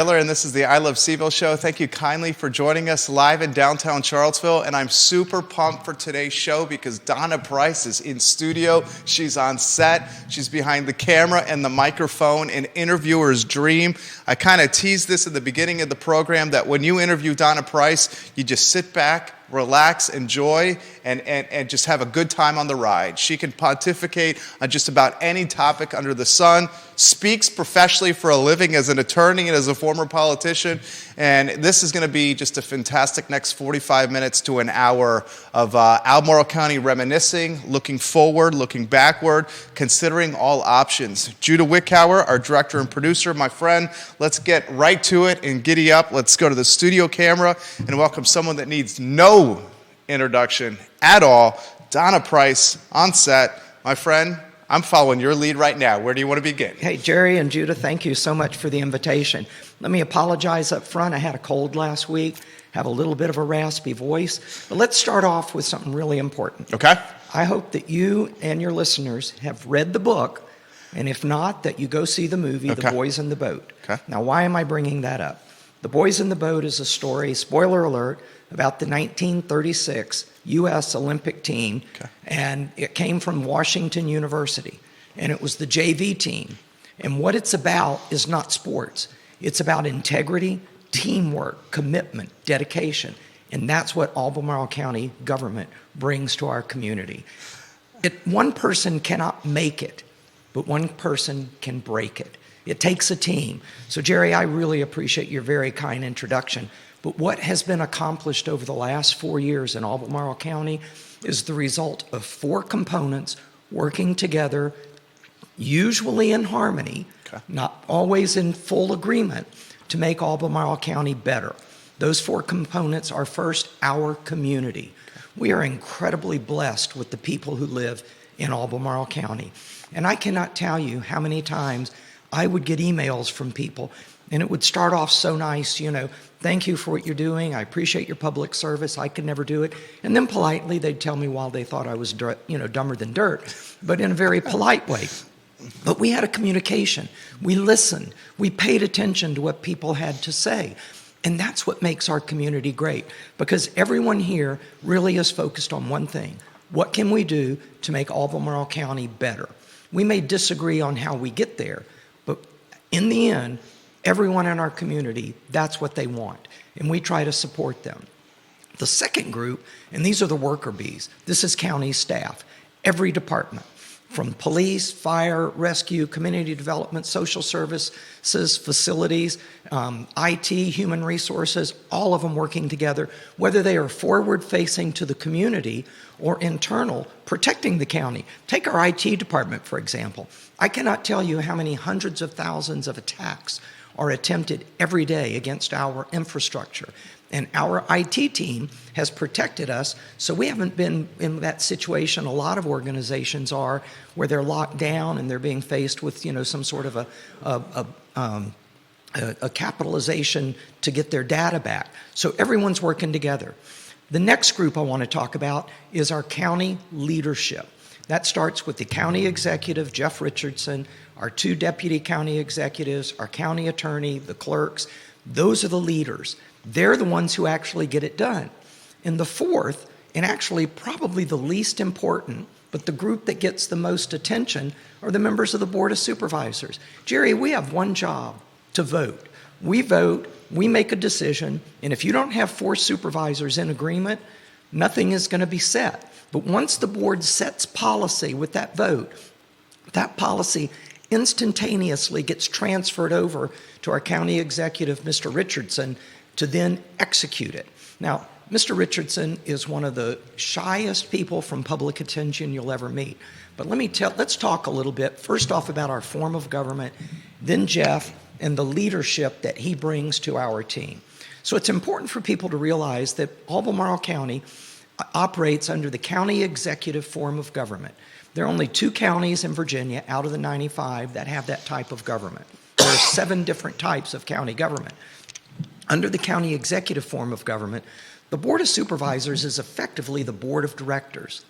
And this is the I Love CVille Show. Thank you kindly for joining us live in downtown Charlottesville. And I'm super pumped for today's show because Donna Price is in studio. She's on set. She's behind the camera and the microphone, an interviewer's dream. I kind of teased this at the beginning of the program that when you interview Donna Price, you just sit back, relax, enjoy, and just have a good time on the ride. She can pontificate on just about any topic under the sun, speaks professionally for a living as an attorney and as a former politician, and this is going to be just a fantastic next 45 minutes to an hour of Albemarle County reminiscing, looking forward, looking backward, considering all options. Judah Wickhauer, our director and producer, my friend, let's get right to it and giddy up. Let's go to the studio camera and welcome someone that needs no introduction at all, Donna Price on set. My friend, I'm following your lead right now. Where do you want to begin? Hey, Jerry and Judah, thank you so much for the invitation. Let me apologize up front. I had a cold last week, have a little bit of a raspy voice. But let's start off with something really important. Okay. I hope that you and your listeners have read the book, and if not, that you go see the movie, Okay. The Boys in the Boat. Okay. Now, why am I bringing that up? The Boys in the Boat is a story, spoiler alert, about the 1936 U.S. Olympic team, Okay. and it came from Washington University, and it was the JV team. And what it's about is not sports. It's about integrity, teamwork, commitment, dedication, and that's what Albemarle County government brings to our community. One person cannot make it, but one person can break it. It takes a team. So, Jerry, I really appreciate your very kind introduction. But what has been accomplished over the last 4 years in Albemarle County is the result of 4 components working together, usually in harmony, Okay. not always in full agreement, to make Albemarle County better. Those 4 components are first, our community. We are incredibly blessed with the people who live in Albemarle County. And I cannot tell you how many times I would get emails from people, and it would start off so nice, thank you for what you're doing. I appreciate your public service. I could never do it. And then politely, they'd tell me why they thought I was, dumber than dirt, but in a very polite way. But we had a communication. We listened. We paid attention to what people had to say. And that's what makes our community great, because everyone here really is focused on one thing. What can we do to make Albemarle County better? We may disagree on how we get there, but in the end, everyone in our community, that's what they want, and we try to support them. The second group, and these are the worker bees, this is county staff, every department, from police, fire, rescue, community development, social services, facilities, IT, human resources, all of them working together, whether they are forward-facing to the community or internal, protecting the county. Take our IT department, for example. I cannot tell you how many hundreds of thousands of attacks are attempted every day against our infrastructure. And our IT team has protected us, so we haven't been in that situation a lot of organizations are, where they're locked down and they're being faced with, some sort of a capitalization to get their data back. So everyone's working together. The next group I want to talk about is our county leadership. That starts with the county executive, Jeff Richardson, our 2 deputy county executives, our county attorney, the clerks. Those are the leaders. They're the ones who actually get it done. And the fourth, and actually probably the least important, but the group that gets the most attention, are the members of the Board of Supervisors. Jerry, we have one job: to vote. We vote, we make a decision, and if you don't have 4 supervisors in agreement, nothing is going to be set. But once the board sets policy with that vote, that policy instantaneously gets transferred over to our county executive, Mr. Richardson, to then execute it. Now, Mr. Richardson is one of the shyest people from public attention you'll ever meet. But let's talk a little bit, first off, about our form of government, then Jeff, and the leadership that he brings to our team. So it's important for people to realize that Albemarle County operates under the county executive form of government. There are only 2 counties in Virginia out of the 95 that have that type of government. There are 7 different types of county government. Under the county executive form of government, the Board of Supervisors is effectively the board of directors.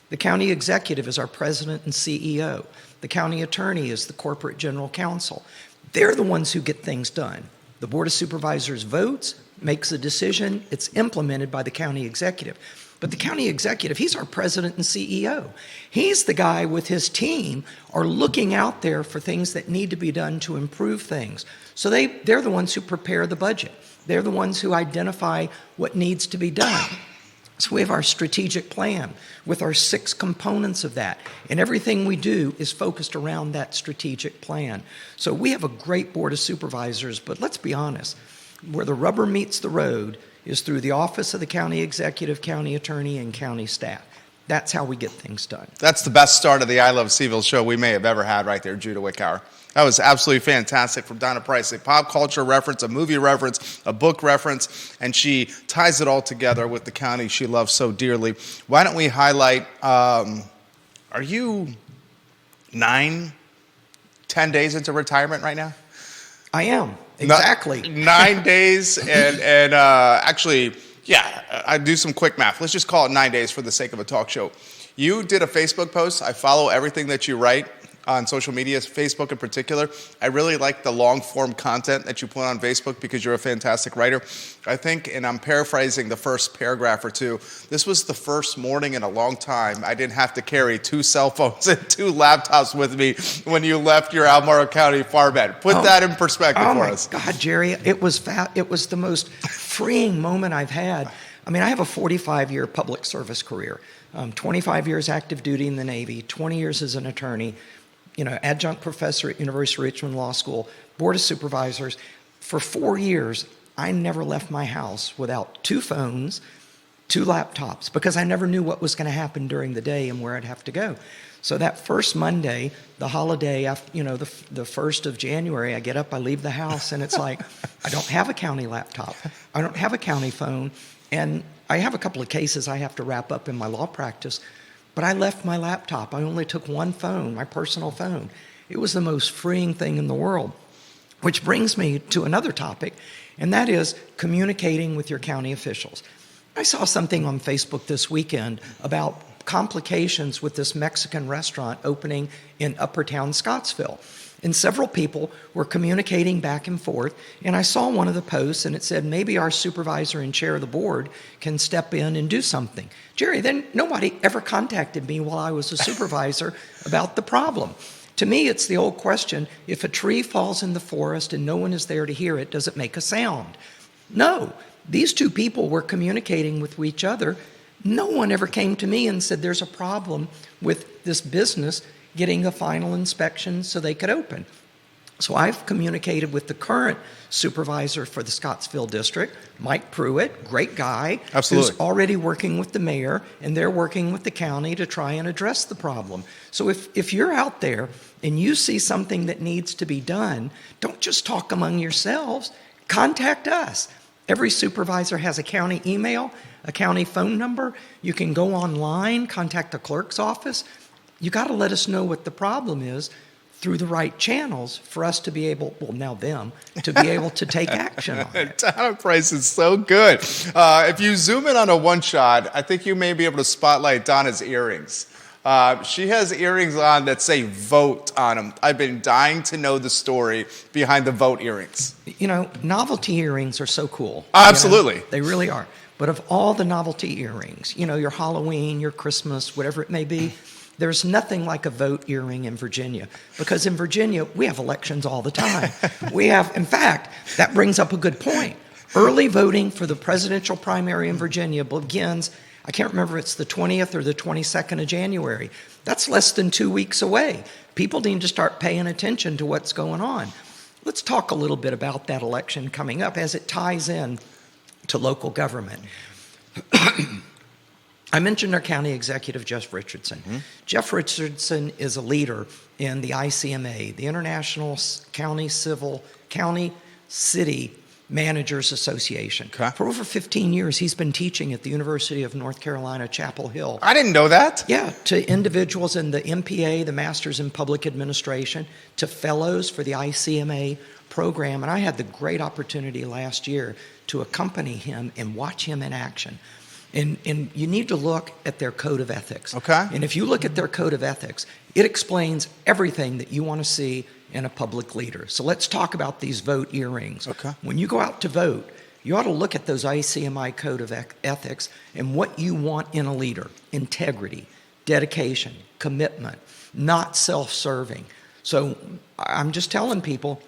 The county executive is our president and CEO. The county attorney is the corporate general counsel. They're the ones who get things done. The Board of Supervisors votes, makes a decision, it's implemented by the county executive. But the county executive, he's our president and CEO. He's the guy with his team are looking out there for things that need to be done to improve things. So they're the ones who prepare the budget. They're the ones who identify what needs to be done. So we have our strategic plan with our 6 components of that. And everything we do is focused around that strategic plan. So we have a great board of supervisors, but let's be honest, where the rubber meets the road is through the office of the county executive, county attorney, and county staff. That's how we get things done. That's the best start of the I Love CVille show we may have ever had right there, Judah Wickower. That was absolutely fantastic from Donna Price. A pop culture reference, a movie reference, a book reference, and she ties it all together with the county she loves so dearly. Why don't we highlight, are you 9, 10 days into retirement right now? I am, exactly. 9 days, and actually, yeah, I do some quick math. Let's just call it 9 days for the sake of a talk show. You did a Facebook post. I follow everything that you write on social media, Facebook in particular. I really like the long-form content that you put on Facebook because you're a fantastic writer. I think, and I'm paraphrasing the first paragraph or two, this was the first morning in a long time I didn't have to carry 2 cell phones and 2 laptops with me when you left your Albemarle County farm bed. Put that in perspective for us. Oh, my God, Jerry, it was the most freeing moment I've had. I mean, I have a 45-year public service career, 25 years active duty in the Navy, 20 years as an attorney, adjunct professor at University of Richmond Law School, board of supervisors. For 4 years, I never left my house without 2 phones, 2 laptops, because I never knew what was going to happen during the day and where I'd have to go. So that first Monday, the holiday, after, the 1st of January, I get up, I leave the house, and it's like, I don't have a county laptop. I don't have a county phone. And I have a couple of cases I have to wrap up in my law practice. But I left my laptop. I only took 1 phone, my personal phone. It was the most freeing thing in the world. Which brings me to another topic, and that is communicating with your county officials. I saw something on Facebook this weekend about complications with this Mexican restaurant opening in Upper Town, Scottsville. And several people were communicating back and forth. And I saw one of the posts, and it said, maybe our supervisor and chair of the board can step in and do something. Jerry, then nobody ever contacted me while I was a supervisor about the problem. To me, it's the old question, if a tree falls in the forest and no one is there to hear it, does it make a sound? No. These 2 people were communicating with each other. No one ever came to me and said there's a problem with this business getting a final inspection so they could open. So I've communicated with the current supervisor for the Scottsville district, Mike Pruitt, great guy, Absolutely. Who's already working with the mayor, and they're working with the county to try and address the problem. So if you're out there and you see something that needs to be done, don't just talk among yourselves, contact us. Every supervisor has a county email, a county phone number. You can go online, contact the clerk's office. You got to let us know what the problem is through the right channels for us to be able, to be able to take action on it. Donna Price is so good. If you zoom in on a one shot, I think you may be able to spotlight Donna's earrings. She has earrings on that say vote on them. I've been dying to know the story behind the vote earrings. Novelty earrings are so cool. Absolutely. They really are. But of all the novelty earrings, your Halloween, your Christmas, whatever it may be, there's nothing like a vote earring in Virginia, because in Virginia, we have elections all the time. In fact, that brings up a good point. Early voting for the presidential primary in Virginia begins, I can't remember if it's the 20th or the 22nd of January. That's less than 2 weeks away. People need to start paying attention to what's going on. Let's talk a little bit about that election coming up as it ties in to local government. I mentioned our county executive, Jeff Richardson. Mm-hmm. Jeff Richardson is a leader in the ICMA, the International County City Managers Association. Okay. For over 15 years, he's been teaching at the University of North Carolina, Chapel Hill. I didn't know that. Yeah, to individuals in the MPA, the Masters in Public Administration, to fellows for the ICMA program. And I had the great opportunity last year to accompany him and watch him in action. And you need to look at their code of ethics. Okay. And if you look at their code of ethics, it explains everything that you want to see in a public leader. So let's talk about these vote earrings. Okay. When you go out to vote, you ought to look at those ICMI code of ethics and what you want in a leader: integrity, dedication, commitment, not self-serving. So I'm just telling people,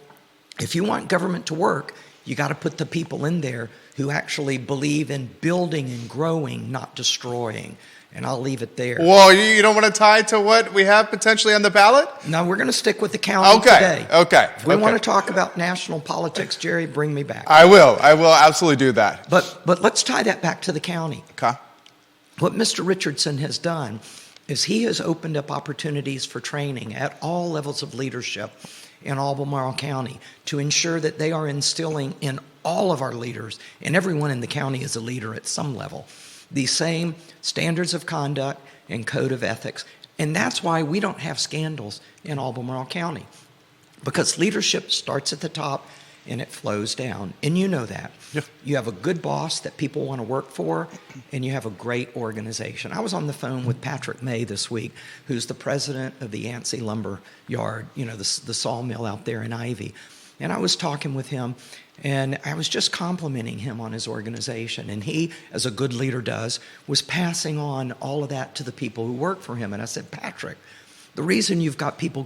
if you want government to work, you got to put the people in there who actually believe in building and growing, not destroying. And I'll leave it there. Whoa, you don't want to tie to what we have potentially on the ballot? No, we're going to stick with the county today. Okay. If we want to talk about national politics, Jerry, bring me back. I will absolutely do that. But let's tie that back to the county. Okay. What Mr. Richardson has done is he has opened up opportunities for training at all levels of leadership in Albemarle County to ensure that they are instilling in all of our leaders, and everyone in the county is a leader at some level, the same standards of conduct and code of ethics. And that's why we don't have scandals in Albemarle County, because leadership starts at the top and it flows down. And you know that. Yeah. You have a good boss that people want to work for, and you have a great organization. I was on the phone with Patrick May this week, who's the president of the Yancey Lumber Yard, the sawmill out there in Ivy. And I was talking with him, and I was just complimenting him on his organization. And he, as a good leader does, was passing on all of that to the people who work for him. And I said, Patrick, the reason you've got good people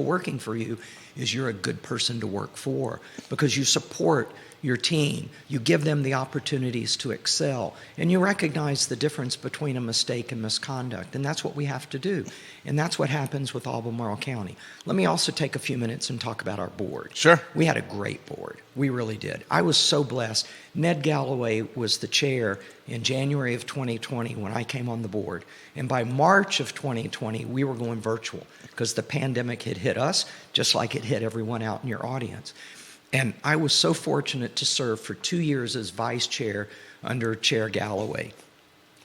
working for you, is you're a good person to work for, because you support your team, you give them the opportunities to excel, and you recognize the difference between a mistake and misconduct. And that's what we have to do. And that's what happens with Albemarle County. Let me also take a few minutes and talk about our board. Sure. We had a great board. We really did. I was so blessed. Ned Galloway was the chair in January of 2020 when I came on the board. And by March of 2020, we were going virtual because the pandemic had hit us just like it hit everyone out in your audience. And I was so fortunate to serve for 2 years as vice chair under Chair Galloway.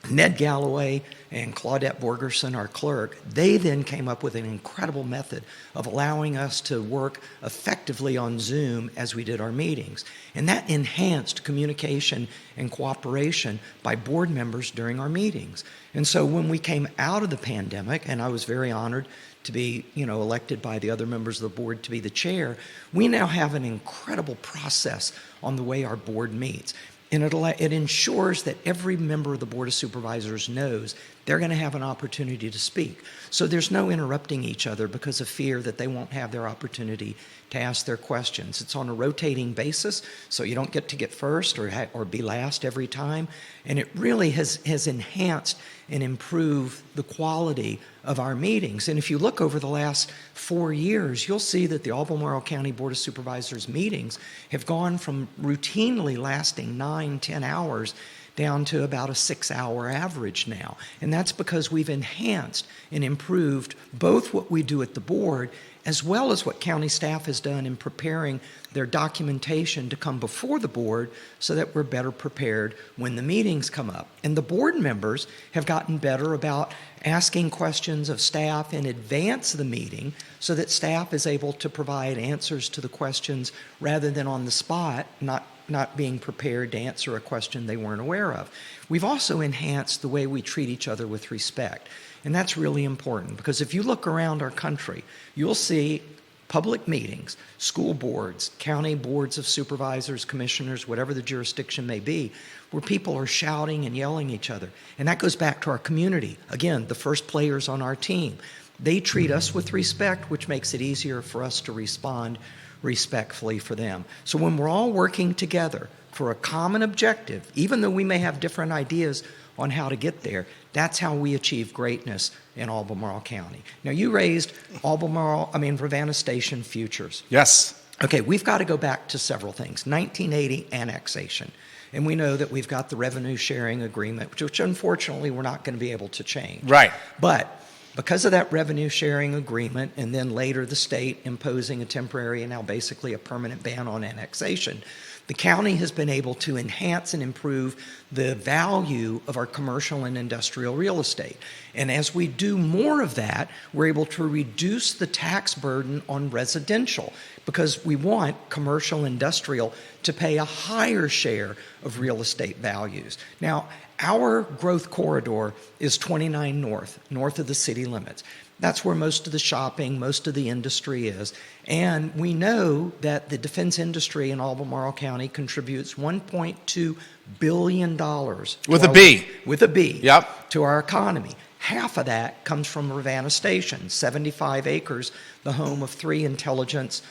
Ned Galloway and Claudette Borgerson, our clerk, they then came up with an incredible method of allowing us to work effectively on Zoom as we did our meetings. And that enhanced communication and cooperation by board members during our meetings. And so when we came out of the pandemic, and I was very honored to be, elected by the other members of the board to be the chair, we now have an incredible process on the way our board meets. And it ensures that every member of the Board of Supervisors knows they're going to have an opportunity to speak. So there's no interrupting each other because of fear that they won't have their opportunity to ask their questions. It's on a rotating basis, so you don't get to get first or be last every time. And it really has enhanced and improved the quality of our meetings. And if you look over the last 4 years, you'll see that the Albemarle County Board of Supervisors meetings have gone from routinely lasting 9-10 hours down to about a 6-hour average now. And that's because we've enhanced and improved both what we do at the board as well as what county staff has done in preparing their documentation to come before the board so that we're better prepared when the meetings come up. And the board members have gotten better about asking questions of staff in advance of the meeting so that staff is able to provide answers to the questions rather than on the spot, not being prepared to answer a question they weren't aware of. We've also enhanced the way we treat each other with respect. And that's really important because if you look around our country, you'll see public meetings, school boards, county boards of supervisors, commissioners, whatever the jurisdiction may be, where people are shouting and yelling at each other. And that goes back to our community. Again, the first players on our team. They treat us with respect, which makes it easier for us to respond respectfully for them. So when we're all working together for a common objective, even though we may have different ideas on how to get there, that's how we achieve greatness in Albemarle County. Now, you raised Ravenna Station futures. Yes. Okay, we've got to go back to several things. 1980 annexation. And we know that we've got the revenue sharing agreement, which unfortunately we're not going to be able to change. Right. But because of that revenue sharing agreement, and then later the state imposing a temporary and now basically a permanent ban on annexation, the county has been able to enhance and improve the value of our commercial and industrial real estate. And as we do more of that, we're able to reduce the tax burden on residential because we want commercial industrial to pay a higher share of real estate values. Now, our growth corridor is 29 north of the city limits. That's where most of the shopping, most of the industry is. And we know that the defense industry in Albemarle County contributes $1.2 billion. With a B. With a B. Yep. To our economy. Half of that comes from Ravenna Station, 75 acres, the home of 3 intelligence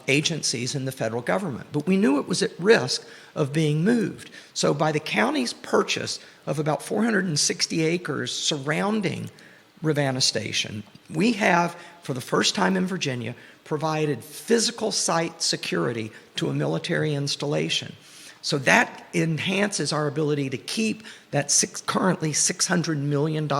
agencies in the federal government. But we knew it was at risk of being moved. So by the county's purchase of about 460 acres surrounding Ravenna Station, we have, for the first time in Virginia, provided physical site security to a military installation. So that enhances our ability to keep that currently $600 million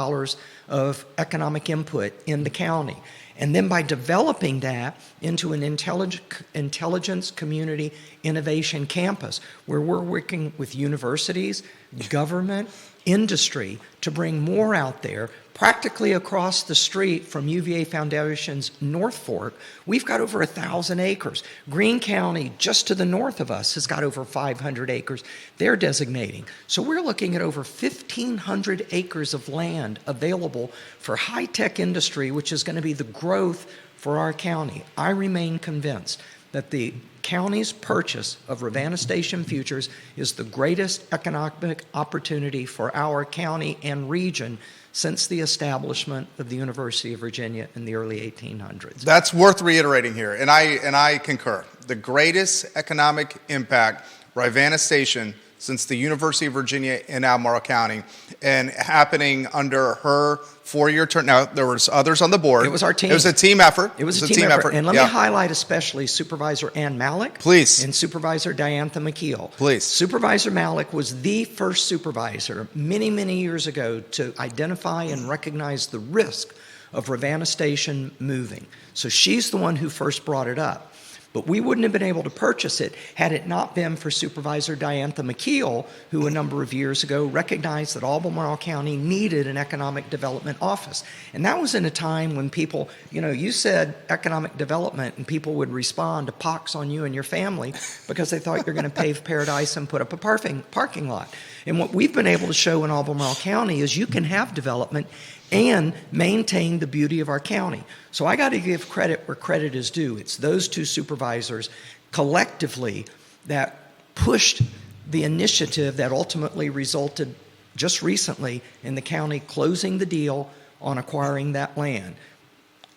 of economic input in the county. And then by developing that into an intelligence community innovation campus, where we're working with universities, government, industry to bring more out there. Practically across the street from UVA Foundation's North Fork, we've got over 1,000 acres. Greene County, just to the north of us, has got over 500 acres they're designating. So we're looking at over 1,500 acres of land available for high-tech industry, which is going to be the growth for our county. I remain convinced that the county's purchase of Ravenna Station Futures is the greatest economic opportunity for our county and region since the establishment of the University of Virginia in the early 1800s. That's worth reiterating here, and I concur. The greatest economic impact, Ravenna Station, since the University of Virginia in Albemarle County, and happening under her 4-year term. Now, there was others on the board. It was our team. It was a team effort. It was a team effort. And let me highlight especially Supervisor Ann Malik. Please. And Supervisor Diantha McKeel. Please. Supervisor Malik was the first supervisor many, many years ago to identify and recognize the risk of Ravenna Station moving. So she's the one who first brought it up. But we wouldn't have been able to purchase it had it not been for Supervisor Diantha McKeel, who a number of years ago recognized that Albemarle County needed an economic development office. And that was in a time when people, you said economic development and people would respond to pox on you and your family because they thought you're going to pave paradise and put up a parking lot. And what we've been able to show in Albemarle County is you can have development and maintain the beauty of our county. So I got to give credit where credit is due. It's those two supervisors collectively that pushed the initiative that ultimately resulted just recently in the county closing the deal on acquiring that land.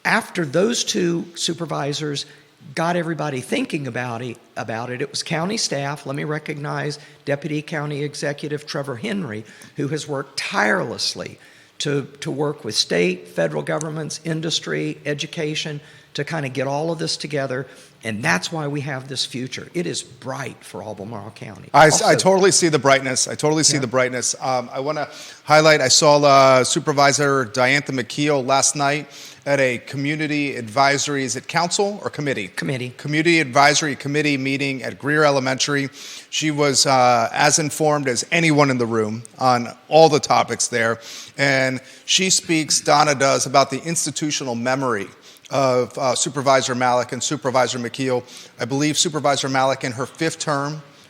After those two supervisors got everybody thinking about it, it was county staff. Let me recognize Deputy County Executive Trevor Henry, who has worked tirelessly to work with state, federal governments, industry, education, to kind of get all of this together. And that's why we have this future. It is bright for Albemarle County. I totally see the brightness. I want to highlight, I saw Supervisor Diantha McKeel last night at a community advisory, is it council or committee? Community advisory committee meeting at Greer Elementary. She was as informed as anyone in the room on all the topics there. And she speaks, Donna does, about the institutional memory of Supervisor Malik and Supervisor McKeel. I believe Supervisor Malik in her fifth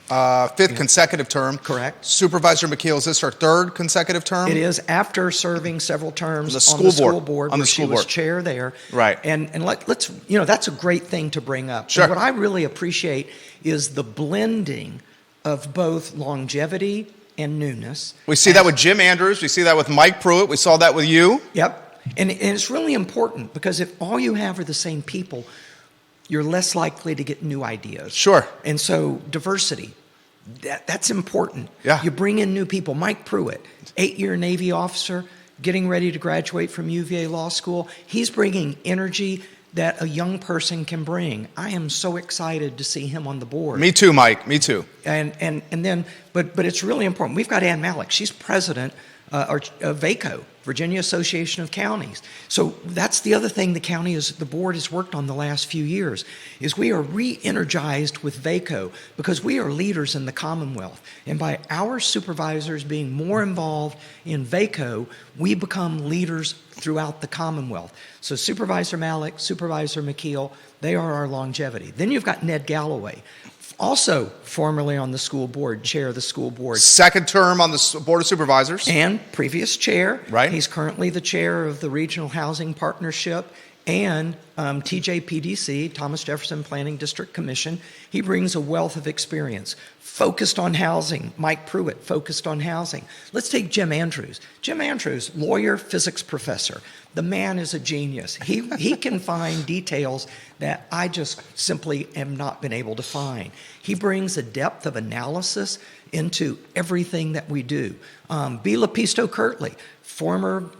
consecutive term. Correct. Supervisor McKeel, is this her third consecutive term? It is, after serving several terms on the school board, where she was chair there. Right. And let's, that's a great thing to bring up. Sure. And what I really appreciate is the blending of both longevity and newness. We see that with Jim Andrews. We see that with Mike Pruitt. We saw that with you. Yep. And it's really important because if all you have are the same people, you're less likely to get new ideas. Sure. And so diversity, that's important. Yeah. You bring in new people. Mike Pruitt, 8-year Navy officer, getting ready to graduate from UVA Law School. He's bringing energy that a young person can bring. I am so excited to see him on the board. Me too, Mike. Me too. And then, but it's really important. We've got Ann Malik. She's president of VACO, Virginia Association of Counties. So that's the other thing the board has worked on the last few years, is we are re-energized with VACO because we are leaders in the Commonwealth. And by our supervisors being more involved in VACO, we become leaders throughout the Commonwealth. So Supervisor Malik, Supervisor McKeel, they are our longevity. Then you've got Ned Galloway, also formerly on the school board, chair of the school board. Second term on the Board of Supervisors. And previous chair. Right. He's currently the chair of the Regional Housing Partnership and TJPDC, Thomas Jefferson Planning District Commission. He brings a wealth of experience. Focused on housing. Mike Pruitt, focused on housing. Let's take Jim Andrews. Jim Andrews, lawyer, physics professor. The man is a genius. He can find details that I just simply have not been able to find. He brings a depth of analysis into everything that we do. B. Lapisto Kirtley, former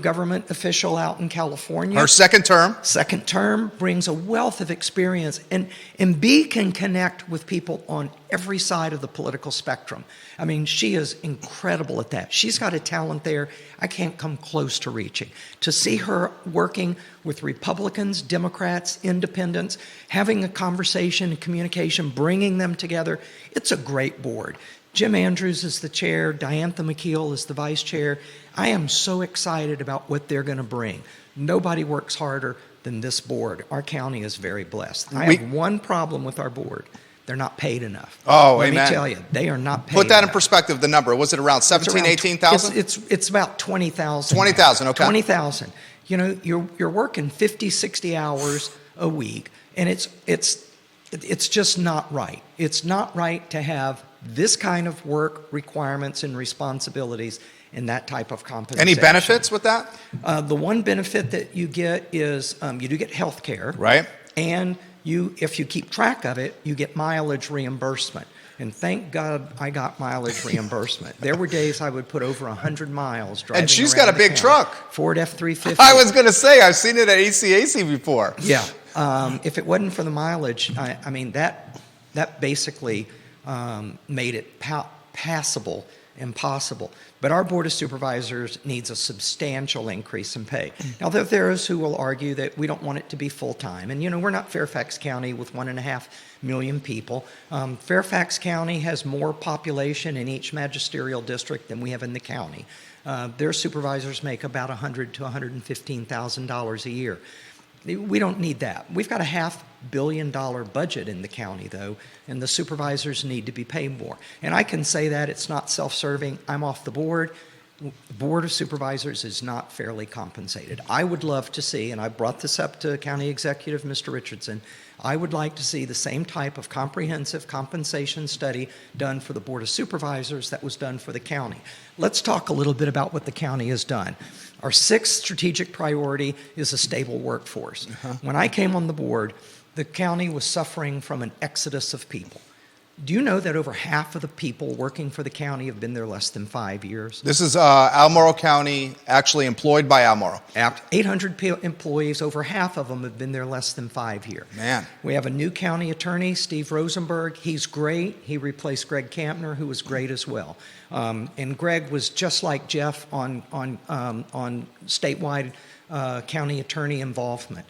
government official out in California. Her second term. Second term, brings a wealth of experience. And B can connect with people on every side of the political spectrum. I mean, she is incredible at that. She's got a talent there I can't come close to reaching. To see her working with Republicans, Democrats, independents, having a conversation and communication, bringing them together, it's a great board. Jim Andrews is the chair. Diantha McKeel is the vice chair. I am so excited about what they're going to bring. Nobody works harder than this board. Our county is very blessed. I have one problem with our board. They're not paid enough. Oh, Let amen. me tell you, they are not paid Put that enough. in perspective, the number. Was it around 17,000, 18,000? It's about 20,000. 20,000, okay. 20,000. You're working 50, 60 hours a week, and it's just not right. It's not right to have this kind of work requirements and responsibilities and that type of compensation. Any benefits with that? The one benefit that you get is you do get health care. Right. And if you keep track of it, you get mileage reimbursement. And thank God I got mileage reimbursement. There were days I would put over 100 miles driving And she's around got a the big county. truck. Ford F-350. I was going to say, I've seen it at ACAC before. Yeah. If it wasn't for the mileage, I mean, that basically made it passable and possible. But our Board of Supervisors needs a substantial increase in pay. Now, there are those who will argue that we don't want it to be full-time. And, we're not Fairfax County with 1.5 million people. Fairfax County has more population in each magisterial district than we have in the county. Their supervisors make about $100,000 to $115,000 a year. We don't need that. We've got a $500 million budget in the county, though, and the supervisors need to be paid more. And I can say that it's not self-serving. I'm off the board. The Board of Supervisors is not fairly compensated. I would love to see, and I brought this up to County Executive Mr. Richardson, I would like to see the same type of comprehensive compensation study done for the Board of Supervisors that was done for the county. Let's talk a little bit about what the county has done. Our sixth strategic priority is a stable workforce. When I came on the board, the county was suffering from an exodus of people. Do you know that over half of the people working for the county have been there less than 5 years? This is Albemarle County, actually employed by Albemarle. 800 employees, over half of them have been there less than 5 years. Man. We have a new county attorney, Steve Rosenberg. He's great. He replaced Greg Kampner, who was great as well. And Greg was just like Jeff on statewide county attorney involvement.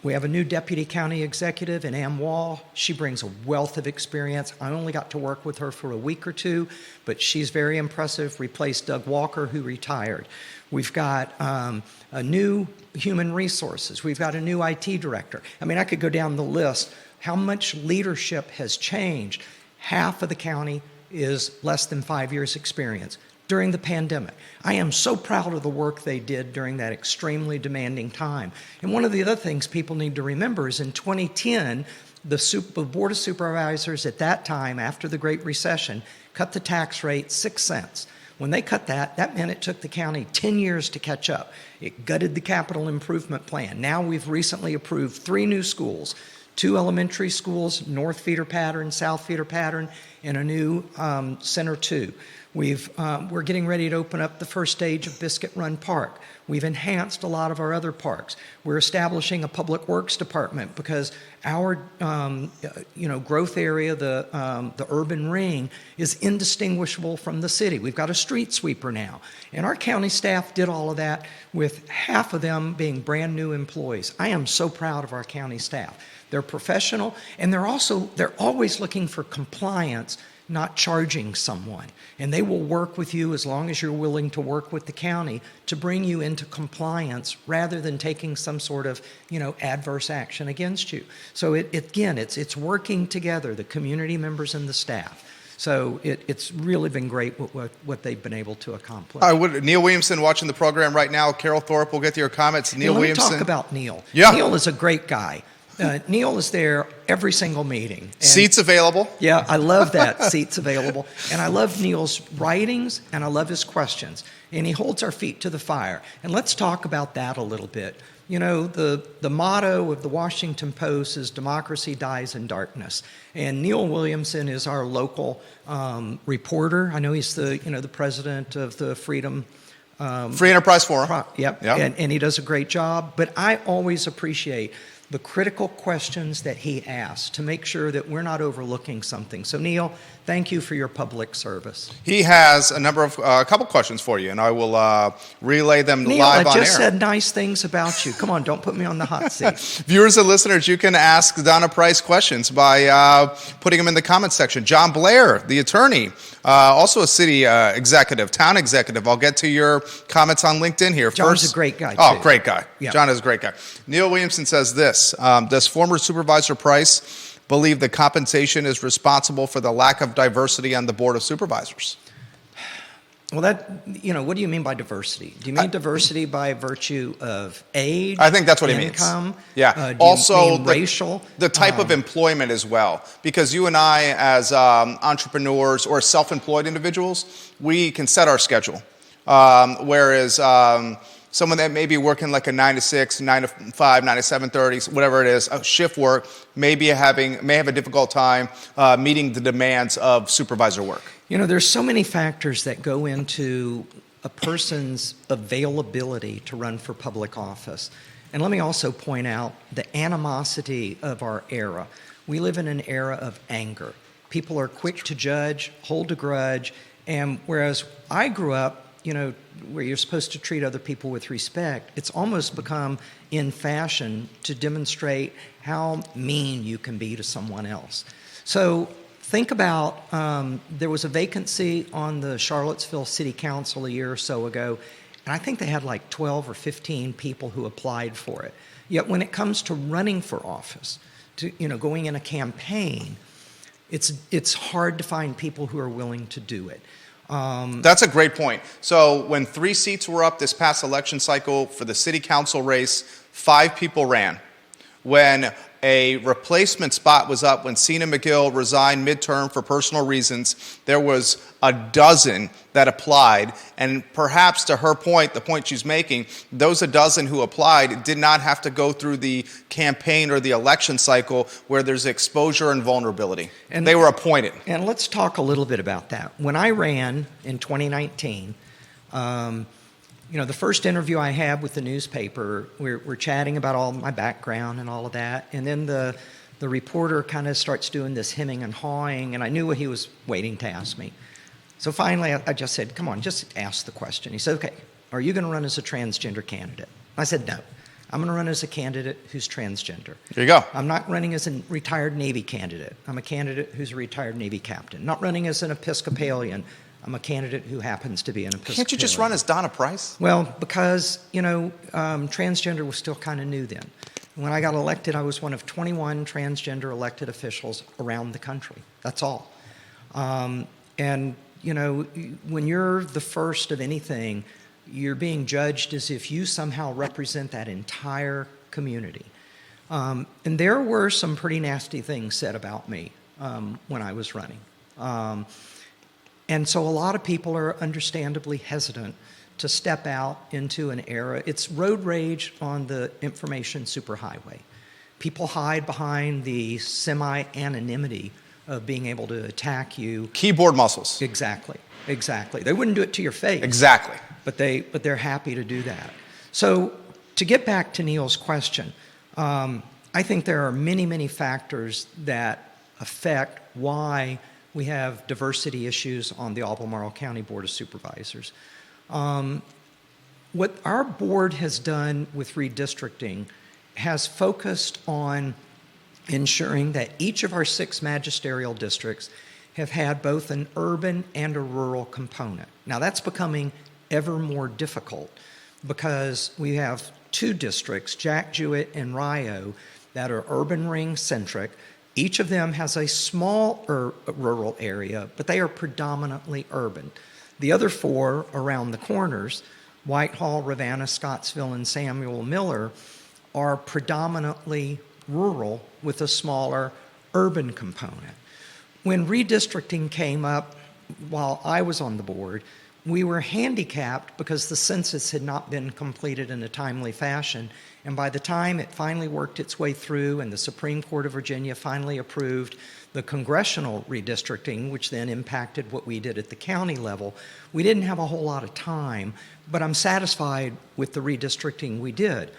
We have a new deputy county executive in Ann Wall. She brings a wealth of experience. I only got to work with her for a week or two, but she's very impressive. Replaced Doug Walker, who retired. We've got a new human resources. We've got a new IT director. I mean, I could go down the list. How much leadership has changed? Half of the county is less than 5 years experience. During the pandemic, I am so proud of the work they did during that extremely demanding time. And one of the other things people need to remember is in 2010, the Board of Supervisors at that time, after the Great Recession, cut the tax rate 6 cents. When they cut that meant it took the county 10 years to catch up. It gutted the capital improvement plan. Now we've recently approved 3 new schools, 2 elementary schools, North Feeder Pattern, South Feeder Pattern, and a new Center 2. We're getting ready to open up the first stage of Biscuit Run Park. We've enhanced a lot of our other parks. We're establishing a public works department because our growth area, the urban ring, is indistinguishable from the city. We've got a street sweeper now. And our county staff did all of that with half of them being brand new employees. I am so proud of our county staff. They're professional, and they're always looking for compliance, not charging someone. And they will work with you as long as you're willing to work with the county to bring you into compliance rather than taking some sort of, adverse action against you. So it's working together, the community members and the staff. So it's really been great what they've been able to accomplish. Neil Williamson watching the program right now. Carol Thorpe will get to your comments. Neil Williamson. Let me talk about Neil. Yeah. Neil is a great guy. Neil is there every single meeting. Seats available. Yeah, I love that, seats available. And I love Neil's writings, and I love his questions. And he holds our feet to the fire. And let's talk about that a little bit. The motto of the Washington Post is democracy dies in darkness. And Neil Williamson is our local reporter. I know he's the president of the Free Enterprise Forum. Yep. And he does a great job. But I always appreciate the critical questions that he asks to make sure that we're not overlooking something. So, Neil, thank you for your public service. He has a couple questions for you, and I will relay them Neil, live on air. I just said nice things about you. Come on, don't put me on the hot seat. Viewers and listeners, you can ask Donna Price questions by putting them in the comments section. John Blair, the attorney, also a city executive, town executive. I'll get to your comments on LinkedIn here. John's a great guy, too. Oh, great guy. Yeah. John is a great guy. Neil Williamson says this, does former Supervisor Price believe the compensation is responsible for the lack of diversity on the Board of Supervisors? Well, what do you mean by diversity? Do you mean diversity by virtue of age? I think that's what he means. Income? Yeah. Do Also, you mean racial? The type of employment as well. Because you and I, as entrepreneurs or self-employed individuals, we can set our schedule. Whereas someone that may be working like a 9 to 6, 9 to 5, 9 to 7:30, whatever it is, shift work, may have a difficult time meeting the demands of supervisor work. There's so many factors that go into a person's availability to run for public office. And let me also point out the animosity of our era. We live in an era of anger. People are quick to judge, hold a grudge, and whereas I grew up, where you're supposed to treat other people with respect, it's almost become in fashion to demonstrate how mean you can be to someone else. So think about, there was a vacancy on the Charlottesville City Council a year or so ago, and I think they had like 12 or 15 people who applied for it. Yet when it comes to running for office, going in a campaign, it's hard to find people who are willing to do it. That's a great point. So when 3 seats were up this past election cycle for the city council race, 5 people ran. When a replacement spot was up, when Sina McGill resigned midterm for personal reasons, there was a dozen that applied. And perhaps to her point, the point she's making, those a dozen who applied did not have to go through the campaign or the election cycle where there's exposure and vulnerability. And they were appointed. And let's talk a little bit about that. When I ran in 2019, the first interview I had with the newspaper, we're chatting about all my background and all of that, and then the reporter kind of starts doing this hemming and hawing, and I knew what he was waiting to ask me. So finally, I just said, come on, just ask the question. He said, okay, are you going to run as a transgender candidate? I said, no. I'm going to run as a candidate who's transgender. There you go. I'm not running as a retired Navy candidate. I'm a candidate who's a retired Navy captain. Not running as an Episcopalian. I'm a candidate who happens to be an Episcopalian. Can't you just run as Donna Price? Well, because, transgender was still kind of new then. When I got elected, I was one of 21 transgender elected officials around the country. That's all. When you're the first of anything, you're being judged as if you somehow represent that entire community. And there were some pretty nasty things said about me when I was running. And so a lot of people are understandably hesitant to step out into an era. It's road rage on the information superhighway. People hide behind the semi-anonymity of being able to attack you. Keyboard muscles. Exactly. They wouldn't do it to your face. Exactly. But they're happy to do that. So to get back to Neil's question, I think there are many, many factors that affect why we have diversity issues on the Albemarle County Board of Supervisors. What our board has done with redistricting has focused on ensuring that each of our 6 magisterial districts have had both an urban and a rural component. Now that's becoming ever more difficult because we have 2 districts, Jack Jewett and Rio, that are urban ring centric. Each of them has a small rural area, but they are predominantly urban. The other 4 around the corners, Whitehall, Ravenna, Scottsville, and Samuel Miller, are predominantly rural with a smaller urban component. When redistricting came up while I was on the board, we were handicapped because the census had not been completed in a timely fashion. And by the time it finally worked its way through and the Supreme Court of Virginia finally approved the congressional redistricting, which then impacted what we did at the county level, we didn't have a whole lot of time, but I'm satisfied with the redistricting we did.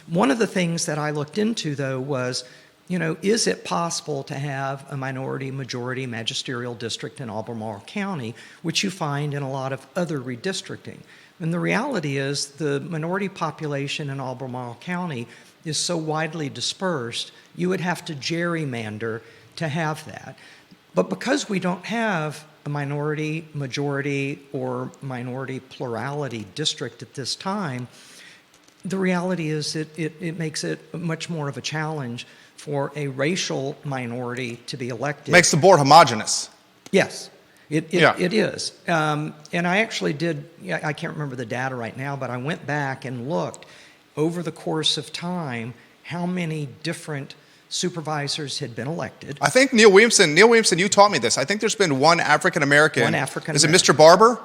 One of the things that I looked into, though, was, is it possible to have a minority-majority magisterial district in Albemarle County, which you find in a lot of other redistricting? And the reality is the minority population in Albemarle County is so widely dispersed, you would have to gerrymander to have that. But because we don't have a minority, majority, or minority plurality district at this time, the reality is it makes it much more of a challenge for a racial minority to be elected. Makes the board homogenous. Yes, it is. And I actually did, I can't remember the data right now, but I went back and looked over the course of time how many different supervisors had been elected. I think Neil Williamson, you taught me this. I think there's been one African American. One African Is it American. Mr. Barber?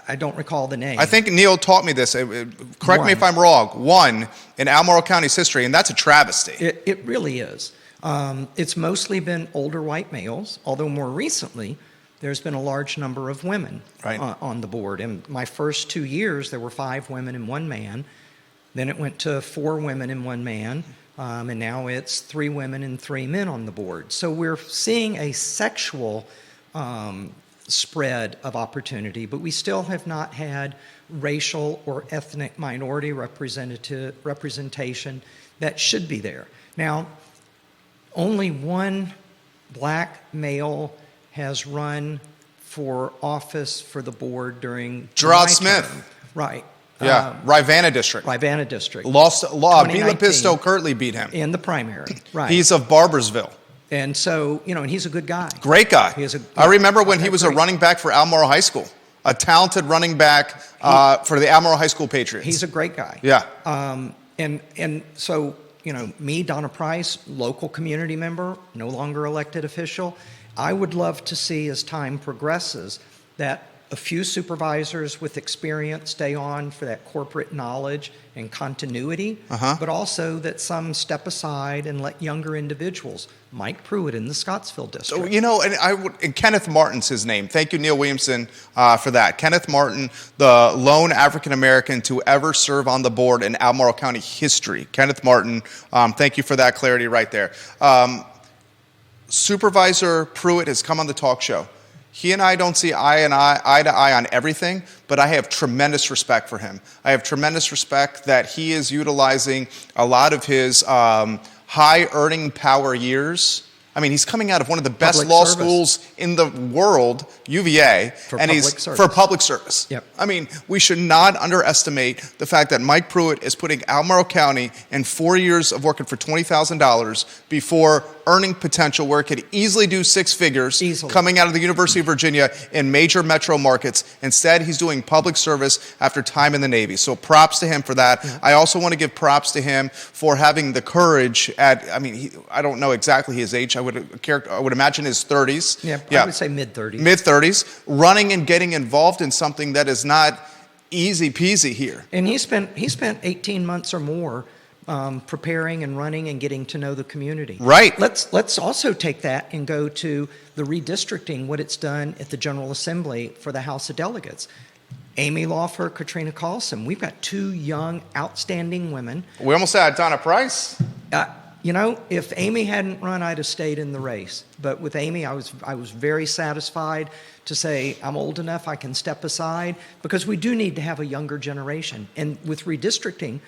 I don't recall the name. I think Neil taught me this. Correct me if I'm wrong. One in Albemarle County's history, and that's a travesty. It really is. It's mostly been older white males, although more recently there's been a large number of women on the board. In my first 2 years, there were 5 women and 1 man. Then it went to 4 women and 1 man. And now it's 3 women and 3 men on the board. So we're seeing a sexual spread of opportunity, but we still have not had racial or ethnic minority representation that should be there. Now, only 1 black male has run for office for the board during Gerard my Smith. term. Right. Yeah, Rivanna District. Ravenna District. Lost law. B. 2019. Lapisto Kirtley beat him. In the primary, right. He's of Barbersville. And so, and he's a good guy. Great guy. I remember when he was a great. running back for Albemarle High School, a talented running back for the Albemarle High School Patriots. He's a great guy. Yeah. And so, me, Donna Price, local community member, no longer elected official, I would love to see as time progresses that a few supervisors with experience stay on for that corporate knowledge and continuity, but also that some step aside and let younger individuals, Mike Pruitt in the Scottsville district. So, and Kenneth Martin's his name. Thank you, Neil Williamson, for that. Kenneth Martin, the lone African-American to ever serve on the board in Albemarle County history. Kenneth Martin, thank you for that clarity right there. Supervisor Pruitt has come on the talk show. He and I don't see eye to eye on everything, but I have tremendous respect for him. I have tremendous respect that he is utilizing a lot of his high earning power years. I mean, he's coming out of one of the best Public law service. schools in the world, UVA, and he's for public service. Yep. I mean, we should not underestimate the fact that Mike Pruitt is putting Albemarle County in 4 years of working for $20,000 before earning potential where it could easily do 6 figures coming out of the University of Virginia in major metro markets. Instead, he's doing public service after time in the Navy. So props to him for that. Yeah. I also want to give props to him for having the courage I don't know exactly his age. I would imagine his 30s. Yeah, I would say mid-30s. Mid-30s, running and getting involved in something that is not easy peasy here. And he spent 18 months or more preparing and running and getting to know the community. Right. Let's also take that and go to the redistricting, what it's done at the General Assembly for the House of Delegates. Amy Laufer, Katrina Carlson. We've got two young, outstanding women. We almost had Donna Price. You know, if Amy hadn't run, I'd have stayed in the race. But with Amy, I was very satisfied to say I'm old enough I can step aside, because we do need to have a younger generation. And with redistricting,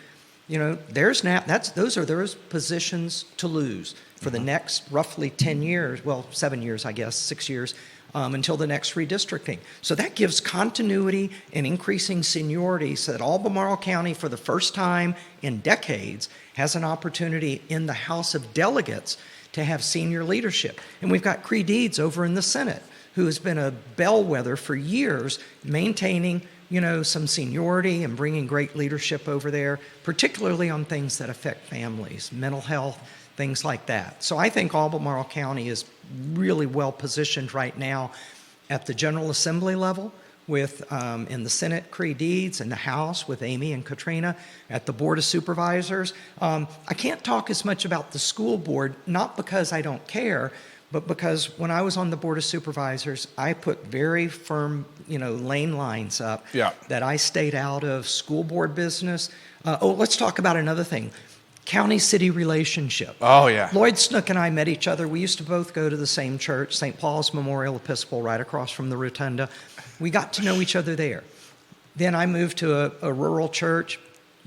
you know, those are positions to lose for the next roughly 10 years, well, 7 years, I guess, 6 years, until the next redistricting. So that gives continuity and increasing seniority so that Albemarle County, for the first time in decades, has an opportunity in the House of Delegates to have senior leadership. And we've got Cree Deeds over in the Senate, who has been a bellwether for years, maintaining, you know, some seniority and bringing great leadership over there, particularly on things that affect families, mental health, things like that. So I think Albemarle County is really well positioned right now at the General Assembly level with, in the Senate, Cree Deeds, in the House with Amy and Katrina, at the Board of Supervisors. I can't talk as much about the school board, not because I don't care, but because when I was on the Board of Supervisors, I put very firm, you know, lane lines up that I stayed out of school board business. Let's talk about another thing. County-city relationship. Oh, yeah. Lloyd Snook and I met each other. We used to both go to the same church, St. Paul's Memorial Episcopal, right across from the Rotunda. We got to know each other there. Then I moved to a rural church.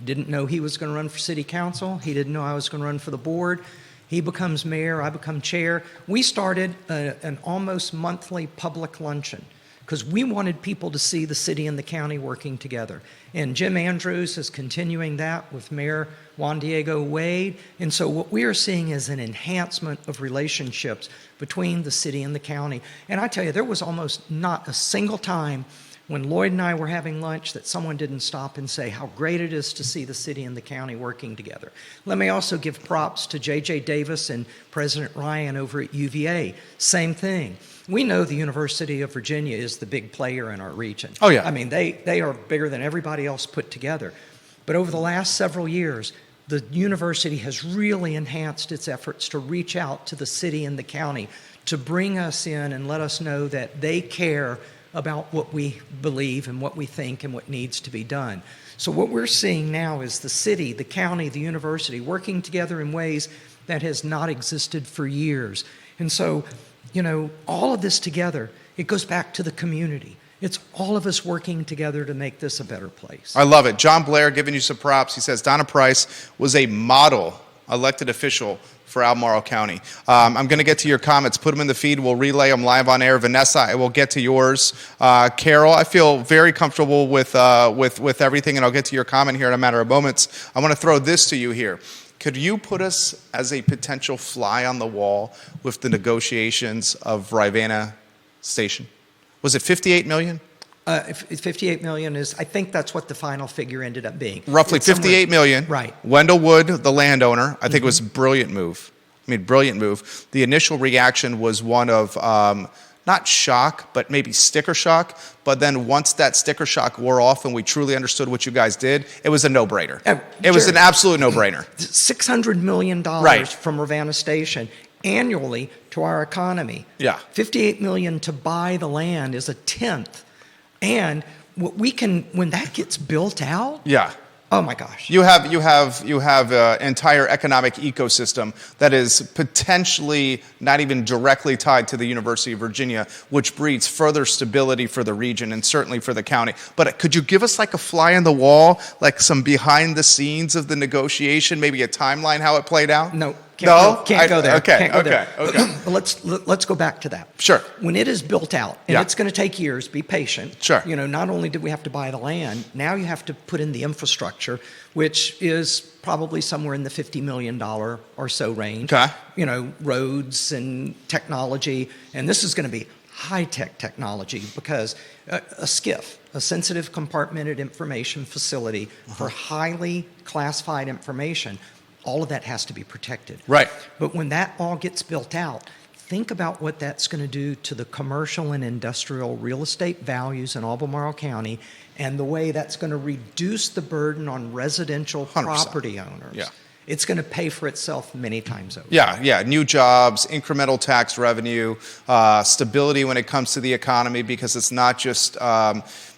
Didn't know he was going to run for city council. He didn't know I was going to run for the board. He becomes mayor, I become chair. We started an almost monthly public luncheon because we wanted people to see the city and the county working together. And Jim Andrews is continuing that with Mayor Juan Diego Wade. And so what we are seeing is an enhancement of relationships between the city and the county. And I tell you, there was almost not a single time when Lloyd and I were having lunch that someone didn't stop and say how great it is to see the city and the county working together. Let me also give props to J.J. Davis and President Ryan over at UVA. Same thing. We know the University of Virginia is the big player in our region. Oh, yeah. I mean, they are bigger than everybody else put together. But over the last several years, the university has really enhanced its efforts to reach out to the city and the county to bring us in and let us know that they care about what we believe and what we think and what needs to be done. So what we're seeing now is the city, the county, the university working together in ways that has not existed for years. And so, you know, all of this together, it goes back to the community. It's all of us working together to make this a better place. I love it. John Blair giving you some props. He says Donna Price was a model elected official for Albemarle County. I'm going to get to your comments. Put them in the feed. We'll relay them live on air. Vanessa, I will get to yours. Carol, I feel very comfortable with everything, and I'll get to your comment here in a matter of moments. I want to throw this to you here. Could you put us as a potential fly on the wall with the negotiations of Rivanna Station? Was it $58 million? 58 million is, I think that's what the final figure ended up being. Roughly $58 million. Right. Wendell Wood, the landowner, I think it was a brilliant move. Brilliant move. The initial reaction was one of not shock, but maybe sticker shock. But then once that sticker shock wore off and we truly understood what you guys did, it was a no-brainer. It was an absolute no-brainer. $600 million from Rivanna Station annually to our economy. Yeah. $58 million to buy the land is a tenth. And what we can, when that gets built out, oh my gosh. You have an entire economic ecosystem that is potentially not even directly tied to the University of Virginia, which breeds further stability for the region and certainly for the county. But could you give us like a fly on the wall, like some behind the scenes of the negotiation, maybe a timeline how it played out? No. Can't go there. Okay. Let's go back to that. Sure. When it is built out, and it's going to take years, be patient. Sure. You know, not only did we have to buy the land, now you have to put in the infrastructure, which is probably somewhere in the $50 million or so range. Okay. You know, roads and technology, and this is going to be high-tech technology because a SCIF, a sensitive compartmented information facility for highly classified information, all of that has to be protected. Right. But when that all gets built out, think about what that's going to do to the commercial and industrial real estate values in Albemarle County and the way that's going to reduce the burden on residential 100%. property owners. Yeah. it's going to pay for itself many times over. Yeah. New jobs, incremental tax revenue, stability when it comes to the economy, because it's not just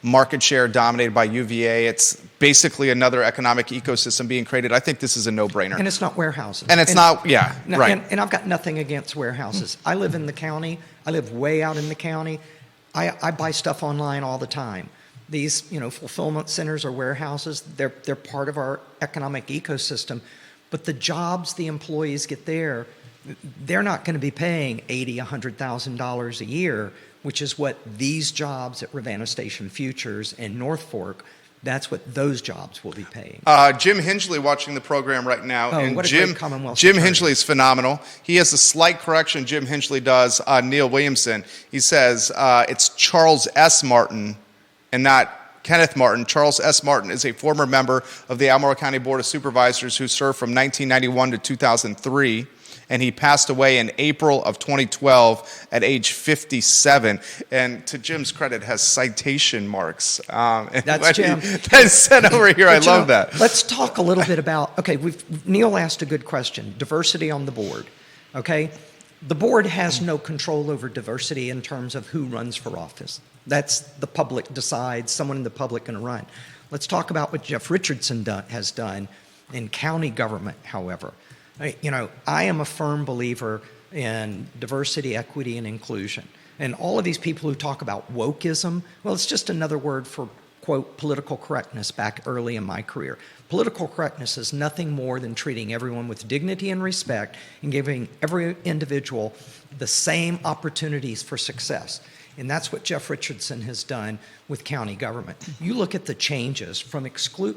market share dominated by UVA. It's basically another economic ecosystem being created. I think this is a no-brainer. And it's not warehouses. And it's not, yeah, no, right. And I've got nothing against warehouses. I live in the county. I live way out in the county. I buy stuff online all the time. These, fulfillment centers or warehouses, they're part of our economic ecosystem. But the jobs the employees get there, they're not going to be paying $80,000, $100,000 a year, which is what these jobs at Ravenna Station Futures and North Fork, that's what those jobs will be paying. Jim Hingley watching the program right now. Oh, and what a Jim, great Commonwealth Jim attorney. Hingley is phenomenal. He has a slight correction Jim Hingley does on Neil Williamson. He says it's Charles S. Martin and not Kenneth Martin. Charles S. Martin is a former member of the Albemarle County Board of Supervisors who served from 1991 to 2003, and he passed away in April of 2012 at age 57. And to Jim's credit, has citation marks. That's Jim. That's sent over here. I love that. Let's talk a little bit about, Neil asked a good question, diversity on the board, okay? The board has no control over diversity in terms of who runs for office. That's the public decides, someone in the public going to run. Let's talk about what Jeff Richardson has done in county government, however. I am a firm believer in diversity, equity, and inclusion. And all of these people who talk about wokeism, well, it's just another word for, quote, political correctness back early in my career. Political correctness is nothing more than treating everyone with dignity and respect and giving every individual the same opportunities for success. And that's what Jeff Richardson has done with county government. You look at the changes from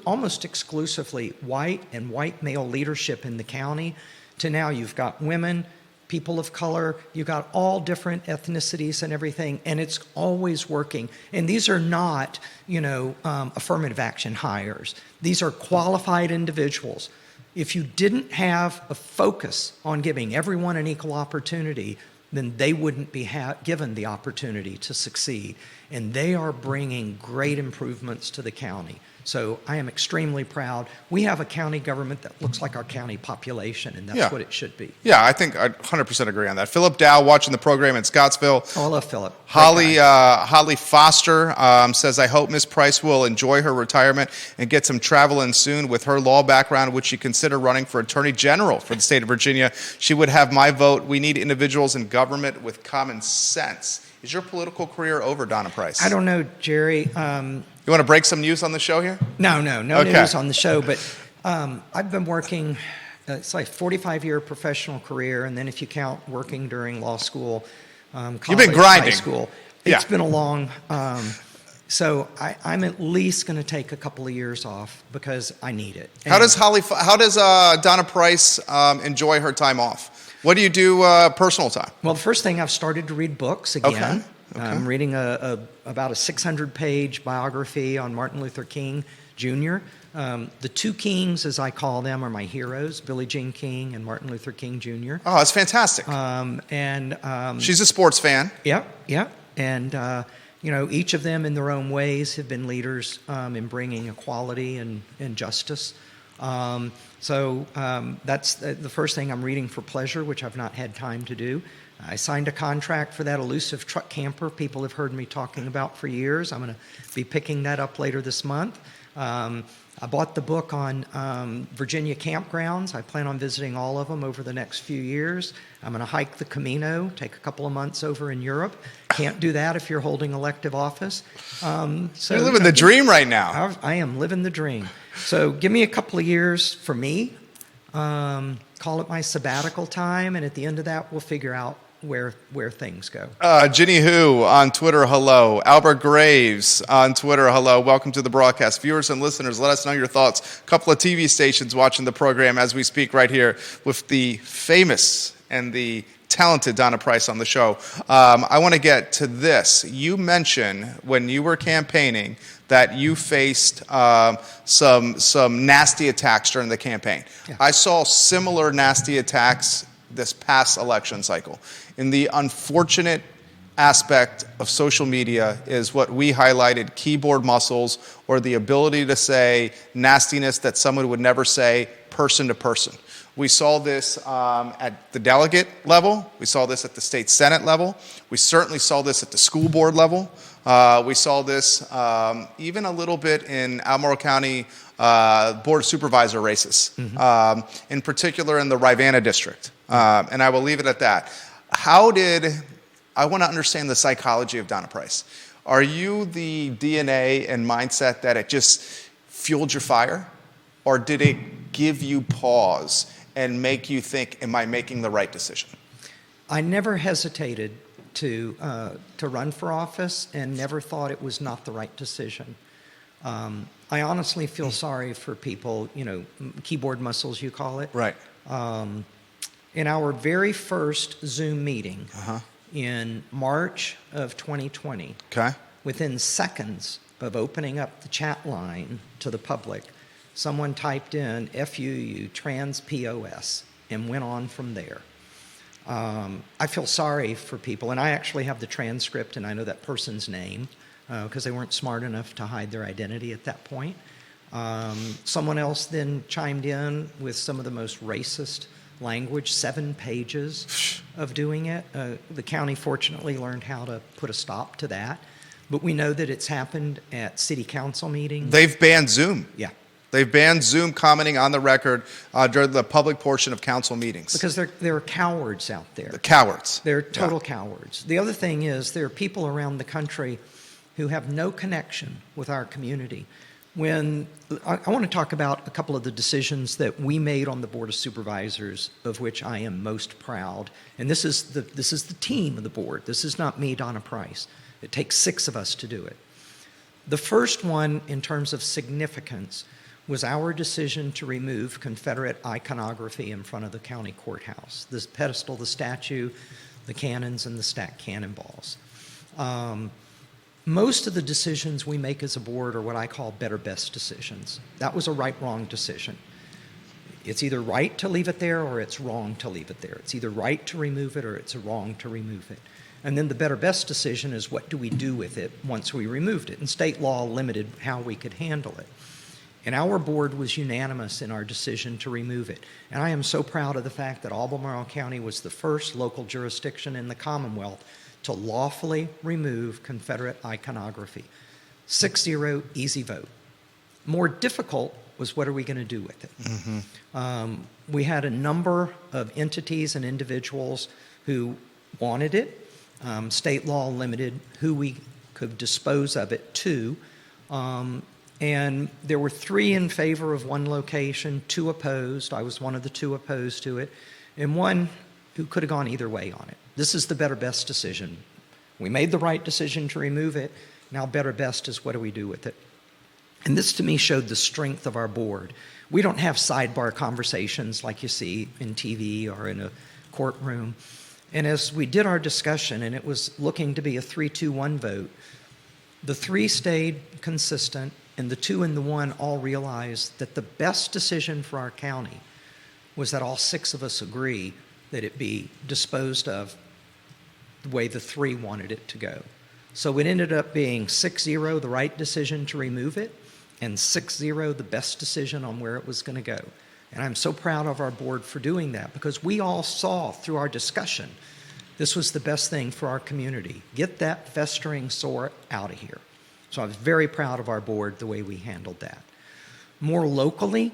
almost exclusively white and white male leadership in the county to now you've got women, people of color, you've got all different ethnicities and everything, and it's always working. And these are not, affirmative action hires. These are qualified individuals. If you didn't have a focus on giving everyone an equal opportunity, then they wouldn't be given the opportunity to succeed. And they are bringing great improvements to the county. So I am extremely proud. We have a county government that looks like our county population, and that's what it should be. Yeah, I think I 100% agree on that. Philip Dow watching the program in Scottsville. Oh, I love Philip. Holly Foster says, I hope Ms. Price will enjoy her retirement and get some travel in soon. With her law background, would she consider running for Attorney General for the state of Virginia? She would have my vote. We need individuals in government with common sense. Is your political career over, Donna Price? I don't know, Jerry. You want to break some news on the show here? No news on the show, but I've been working, it's like a 45-year professional career, and then if you count working during law school, college, you've been grinding. high school, it's been a long, so I'm at least going to take a couple of years off because I need it. And how does Donna Price enjoy her time off? What do you do personal time? Well, the first thing, I've started to read books again. Okay. I'm reading about a 600-page biography on Martin Luther King Jr. The two Kings, as I call them, are my heroes, Billie Jean King and Martin Luther King Jr. Oh, that's fantastic. She's a sports fan. Yeah. And, each of them in their own ways have been leaders in bringing equality and justice. So that's the first thing I'm reading for pleasure, which I've not had time to do. I signed a contract for that elusive truck camper people have heard me talking about for years. I'm going to be picking that up later this month. I bought the book on Virginia campgrounds. I plan on visiting all of them over the next few years. I'm going to hike the Camino, take a couple of months over in Europe. Can't do that if you're holding elective office. You're living the dream right now. I am living the dream. So give me a couple of years for me. Call it my sabbatical time, and at the end of that, we'll figure out where things go. Ginny Hu on Twitter, hello. Albert Graves on Twitter, hello. Welcome to the broadcast. Viewers and listeners, let us know your thoughts. A couple of TV stations watching the program as we speak right here with the famous and the talented Donna Price on the show. I want to get to this. You mentioned when you were campaigning that you faced some nasty attacks during the campaign. Yeah. I saw similar nasty attacks this past election cycle. And the unfortunate aspect of social media is what we highlighted, keyboard muscles, or the ability to say nastiness that someone would never say person to person. We saw this at the delegate level. We saw this at the state senate level. We certainly saw this at the school board level. We saw this even a little bit in Albemarle County Board of Supervisor races, in particular in the Rivanna district. And I will leave it at that. I want to understand the psychology of Donna Price. Are you the DNA and mindset that it just fueled your fire? Or did it give you pause and make you think, am I making the right decision? I never hesitated to run for office and never thought it was not the right decision. I honestly feel sorry for people, keyboard muscles, you call it. Right. In our very first Zoom meeting in March of 2020, within seconds of opening up the chat line to the public, someone typed in FUU trans POS and went on from there. I feel sorry for people, and I actually have the transcript, and I know that person's name because they weren't smart enough to hide their identity at that point. Someone else then chimed in with some of the most racist language, 7 pages of doing it. The county fortunately learned how to put a stop to that, but we know that it's happened at city council meetings. They've banned Zoom. Yeah. They've banned Zoom commenting on the record during the public portion of council meetings. Because there are cowards out there. The cowards. They're total cowards. The other thing is there are people around the country who have no connection with our community. When I want to talk about a couple of the decisions that we made on the Board of Supervisors, of which I am most proud. And this is the team of the board. This is not me, Donna Price. It takes 6 of us to do it. The first one, in terms of significance, was our decision to remove Confederate iconography in front of the county courthouse. The pedestal, the statue, the cannons, and the stacked cannonballs. Most of the decisions we make as a board are what I call better best decisions. That was a right-wrong decision. It's either right to leave it there or it's wrong to leave it there. It's either right to remove it or it's wrong to remove it. And then the better best decision is what do we do with it once we removed it? And state law limited how we could handle it. And our board was unanimous in our decision to remove it. And I am so proud of the fact that Albemarle County was the first local jurisdiction in the Commonwealth to lawfully remove Confederate iconography. 6-0, easy vote. More difficult was what are we going to do with it? We had a number of entities and individuals who wanted it. State law limited who we could dispose of it to. And there were 3 in favor of one location, 2 opposed. I was one of the 2 opposed to it, and 1 who could have gone either way on it. This is the better best decision. We made the right decision to remove it. Now better best is what do we do with it? And this to me showed the strength of our board. We don't have sidebar conversations like you see in TV or in a courtroom. And as we did our discussion, and it was looking to be a 3-2-1 vote, the 3 stayed consistent, and the 2 and the 1 all realized that the best decision for our county was that all 6 of us agree that it be disposed of the way the 3 wanted it to go. So it ended up being 6-0, the right decision to remove it, and 6-0, the best decision on where it was going to go. And I'm so proud of our board for doing that because we all saw through our discussion this was the best thing for our community. Get that festering sore out of here. So I was very proud of our board the way we handled that. More locally,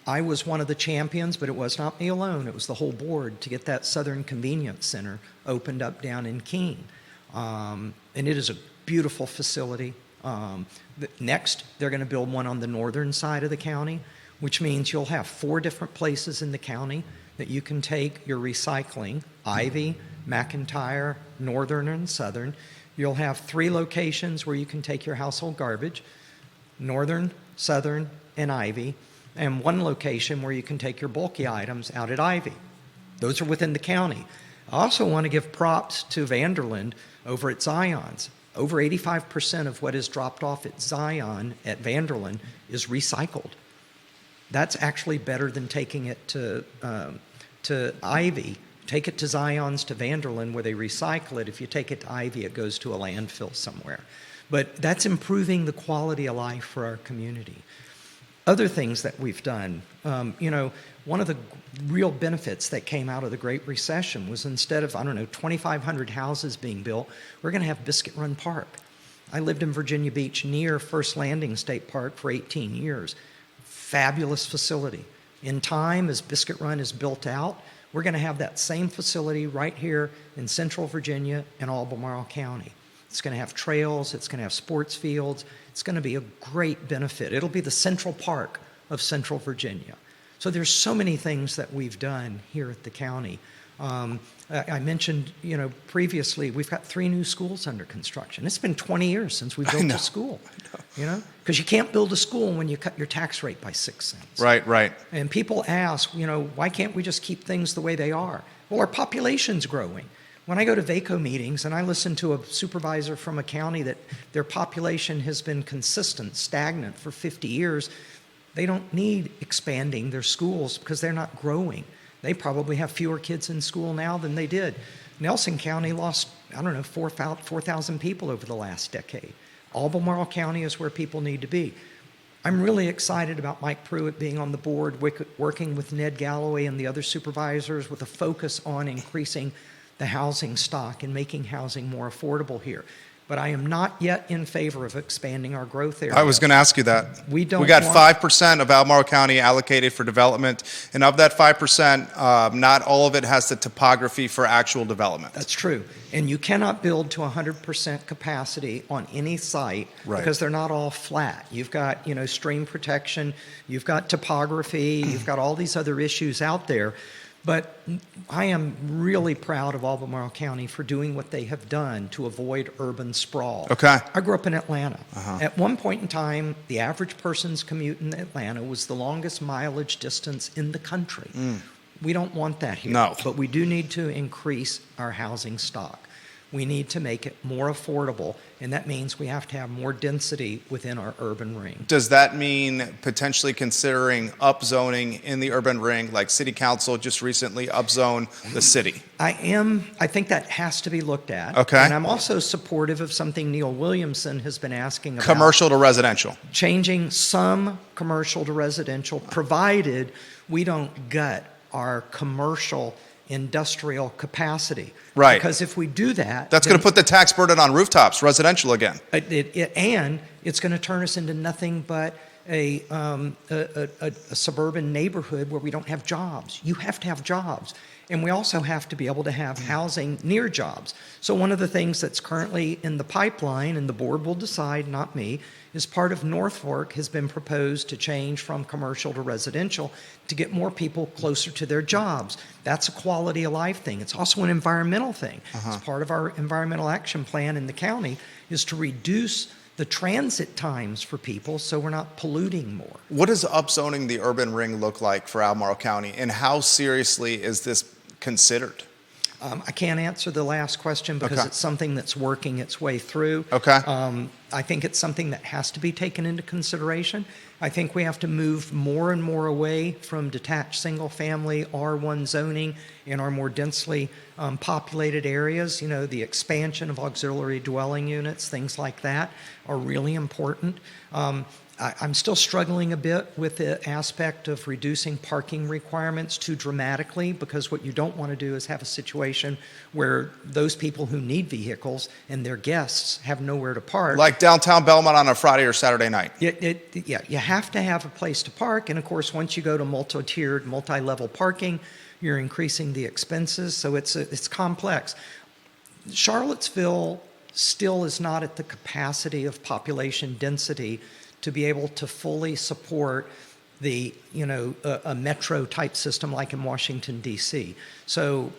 I was one of the champions, but it was not me alone. It was the whole board to get that Southern Convenience Center opened up down in Keene. And it is a beautiful facility. Next, they're going to build one on the northern side of the county, which means you'll have 4 different places in the county that you can take your recycling, Ivy, McIntyre, Northern, and Southern. You'll have 3 locations where you can take your household garbage, Northern, Southern, and Ivy, and 1 location where you can take your bulky items out at Ivy. Those are within the county. I also want to give props to Vanderland over at Zion's. Over 85% of what is dropped off at Zion at Vanderland is recycled. That's actually better than taking it to Ivy. Take it to Zion's, to Vanderland, where they recycle it. If you take it to Ivy, it goes to a landfill somewhere. But that's improving the quality of life for our community. Other things that we've done, one of the real benefits that came out of the Great Recession was instead of, 2,500 houses being built, we're going to have Biscuit Run Park. I lived in Virginia Beach near First Landing State Park for 18 years. Fabulous facility. In time, as Biscuit Run is built out, we're going to have that same facility right here in Central Virginia and Albemarle County. It's going to have trails, it's going to have sports fields, it's going to be a great benefit. It'll be the Central Park of Central Virginia. So there's so many things that we've done here at the county. I mentioned, previously, we've got 3 new schools under construction. It's been 20 years since we built a school, because you can't build a school when you cut your tax rate by 6 cents. Right. And people ask, why can't we just keep things the way they are? Well, our population's growing. When I go to VACO meetings and I listen to a supervisor from a county that their population has been consistent, stagnant for 50 years, they don't need expanding their schools because they're not growing. They probably have fewer kids in school now than they did. Nelson County lost, 4,000 people over the last decade. Albemarle County is where people need to be. I'm really excited about Mike Pruitt being on the board, working with Ned Galloway and the other supervisors with a focus on increasing the housing stock and making housing more affordable here. But I am not yet in favor of expanding our growth area. I was going to ask you that. We got 5% of Albemarle County allocated for development, and of that 5%, not all of it has the topography for actual development. That's true. And you cannot build to 100% capacity on any site because they're not all flat. You've got, stream protection, you've got topography, you've got all these other issues out there. But I am really proud of Albemarle County for doing what they have done to avoid urban sprawl. Okay. I grew up in Atlanta. At one point in time, the average person's commute in Atlanta was the longest mileage distance in the country. We don't want that here. No. But we do need to increase our housing stock. We need to make it more affordable, and that means we have to have more density within our urban ring. Does that mean potentially considering upzoning in the urban ring, like City Council just recently upzoned the city? I think that has to be looked at. Okay. And I'm also supportive of something Neil Williamson has been asking about. Commercial to residential. Changing some commercial to residential, provided we don't gut our commercial industrial capacity. Right. Because if we do that, that's going to put the tax burden on rooftops, residential again. And it's going to turn us into nothing but a suburban neighborhood where we don't have jobs. You have to have jobs. And we also have to be able to have housing near jobs. So one of the things that's currently in the pipeline, and the board will decide, not me, is part of North Fork has been proposed to change from commercial to residential to get more people closer to their jobs. That's a quality of life thing. It's also an environmental thing. It's part of our environmental action plan in the county is to reduce the transit times for people so we're not polluting more. What does upzoning the urban ring look like for Albemarle County, and how seriously is this considered? I can't answer the last question because it's something that's working its way through. Okay. I think it's something that has to be taken into consideration. I think we have to move more and more away from detached single-family R1 zoning in our more densely populated areas. The expansion of auxiliary dwelling units, things like that, are really important. I'm still struggling a bit with the aspect of reducing parking requirements too dramatically, because what you don't want to do is have a situation where those people who need vehicles and their guests have nowhere to park. Like downtown Belmont on a Friday or Saturday night. Yeah, you have to have a place to park. And of course, once you go to multi-tiered, multi-level parking, you're increasing the expenses. So it's complex. Charlottesville still is not at the capacity of population density to be able to fully support the, a metro type system like in Washington, D.C. So,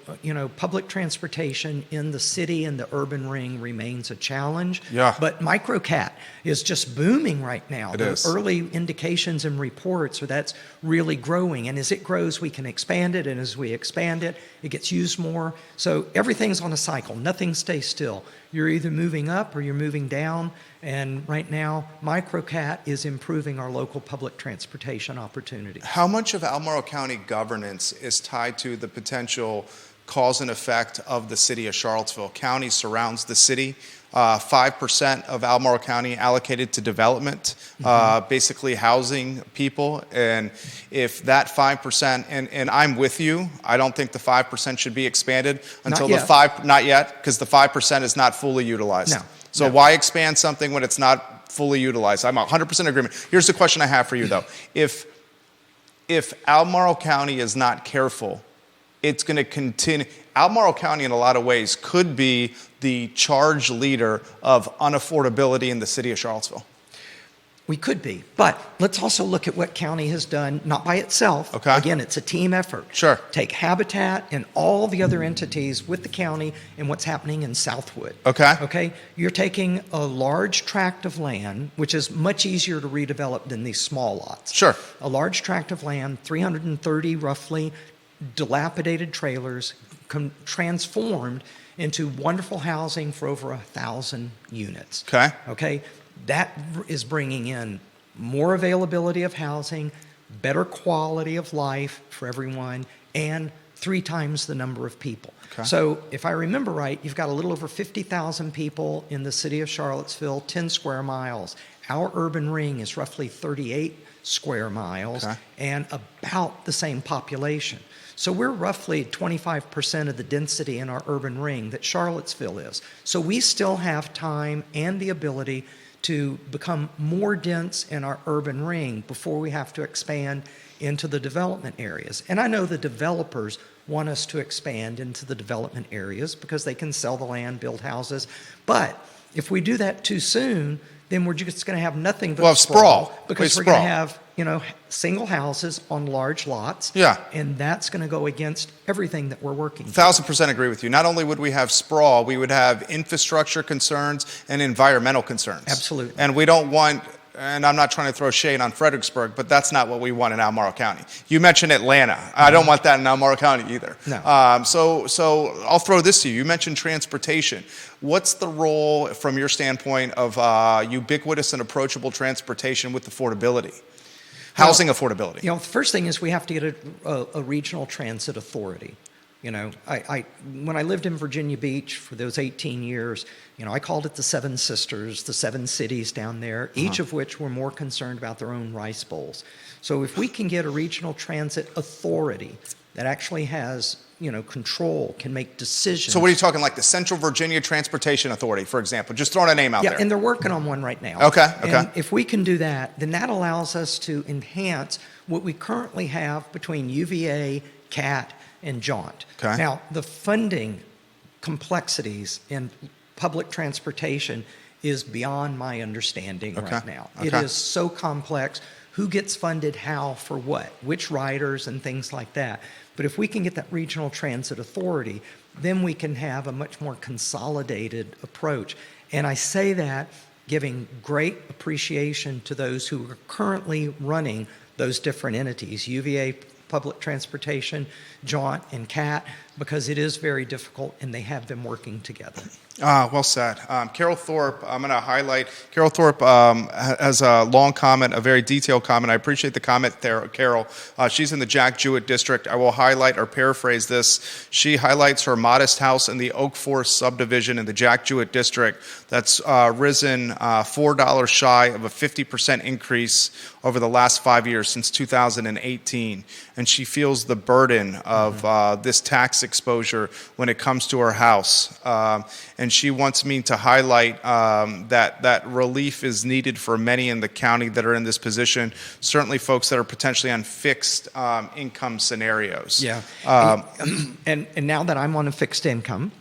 public transportation in the city and the urban ring remains a challenge. Yeah. But microcat is just booming right now. It is. Early indications and reports are that's really growing. And as it grows, we can expand it. And as we expand it, it gets used more. So everything's on a cycle. Nothing stays still. You're either moving up or you're moving down. And right now, microcat is improving our local public transportation opportunities. How much of Albemarle County governance is tied to the potential cause and effect of the city of Charlottesville. County surrounds the city. 5% of Albemarle County allocated to development, basically housing people. And if that 5%, and I'm with you, I don't think the 5% should be expanded until not yet, because the 5% is not fully utilized. No. So why expand something when it's not fully utilized? I'm 100% agreement. Here's the question I have for you though. If Albemarle County is not careful, it's going to continue. Albemarle County, in a lot of ways, could be the charge leader of unaffordability in the city of Charlottesville. We could be, but let's also look at what county has done, not by itself. Okay. Again, it's a team effort. Sure. Take Habitat and all the other entities with the county and what's happening in Southwood. Okay. Okay. You're taking a large tract of land, which is much easier to redevelop than these small lots. Sure. A large tract of land, 330 roughly dilapidated trailers, transformed into wonderful housing for over 1,000 units. Okay. Okay. That is bringing in more availability of housing, better quality of life for everyone, and 3 times the number of people. Okay. So if I remember right, you've got a little over 50,000 people in the city of Charlottesville, 10 square miles. Our urban ring is roughly 38 square miles, okay, and about the same population. So we're roughly 25% of the density in our urban ring that Charlottesville is. So we still have time and the ability to become more dense in our urban ring before we have to expand into the development areas. And I know the developers want us to expand into the development areas because they can sell the land, build houses. But if we do that too soon, then we're just going to have nothing but sprawl. Because we're going to have, single houses on large lots. Yeah. And that's going to go against everything that we're working for. 1,000% agree with you. Not only would we have sprawl, we would have infrastructure concerns and environmental concerns. Absolutely. And we don't want, and I'm not trying to throw shade on Fredericksburg, but that's not what we want in Albemarle County. You mentioned Atlanta. I don't want that in Albemarle County either. No. So I'll throw this to you. You mentioned transportation. What's the role, from your standpoint, of ubiquitous and approachable transportation with affordability? Housing affordability. The first thing is we have to get a regional transit authority. When I lived in Virginia Beach for those 18 years, I called it the Seven Sisters, the 7 cities down there, each of which were more concerned about their own rice bowls. So if we can get a regional transit authority that actually has, control, can make decisions. So what are you talking, like the Central Virginia Transportation Authority, for example? Just throwing a name out there. Yeah, and they're working on one right now. Okay. And if we can do that, then that allows us to enhance what we currently have between UVA, CAT, and JAUNT. Okay. Now, the funding complexities in public transportation is beyond my understanding right now. Okay. It is so complex. Who gets funded how for what? Which riders and things like that. But if we can get that regional transit authority, then we can have a much more consolidated approach. And I say that giving great appreciation to those who are currently running those different entities, UVA Public Transportation, JAUNT, and CAT, because it is very difficult and they have been working together. Well said. Carol Thorpe, I'm going to highlight. Carol Thorpe has a long comment, a very detailed comment. I appreciate the comment there, Carol. She's in the Jack Jewett district. I will highlight or paraphrase this. She highlights her modest house in the Oak Forest subdivision in the Jack Jewett district that's risen $4 shy of a 50% increase over the last 5 years since 2018. And she feels the burden of this tax exposure when it comes to her house. And she wants me to highlight that relief is needed for many in the county that are in this position, certainly folks that are potentially on fixed income scenarios. Yeah. And now that I'm on a fixed income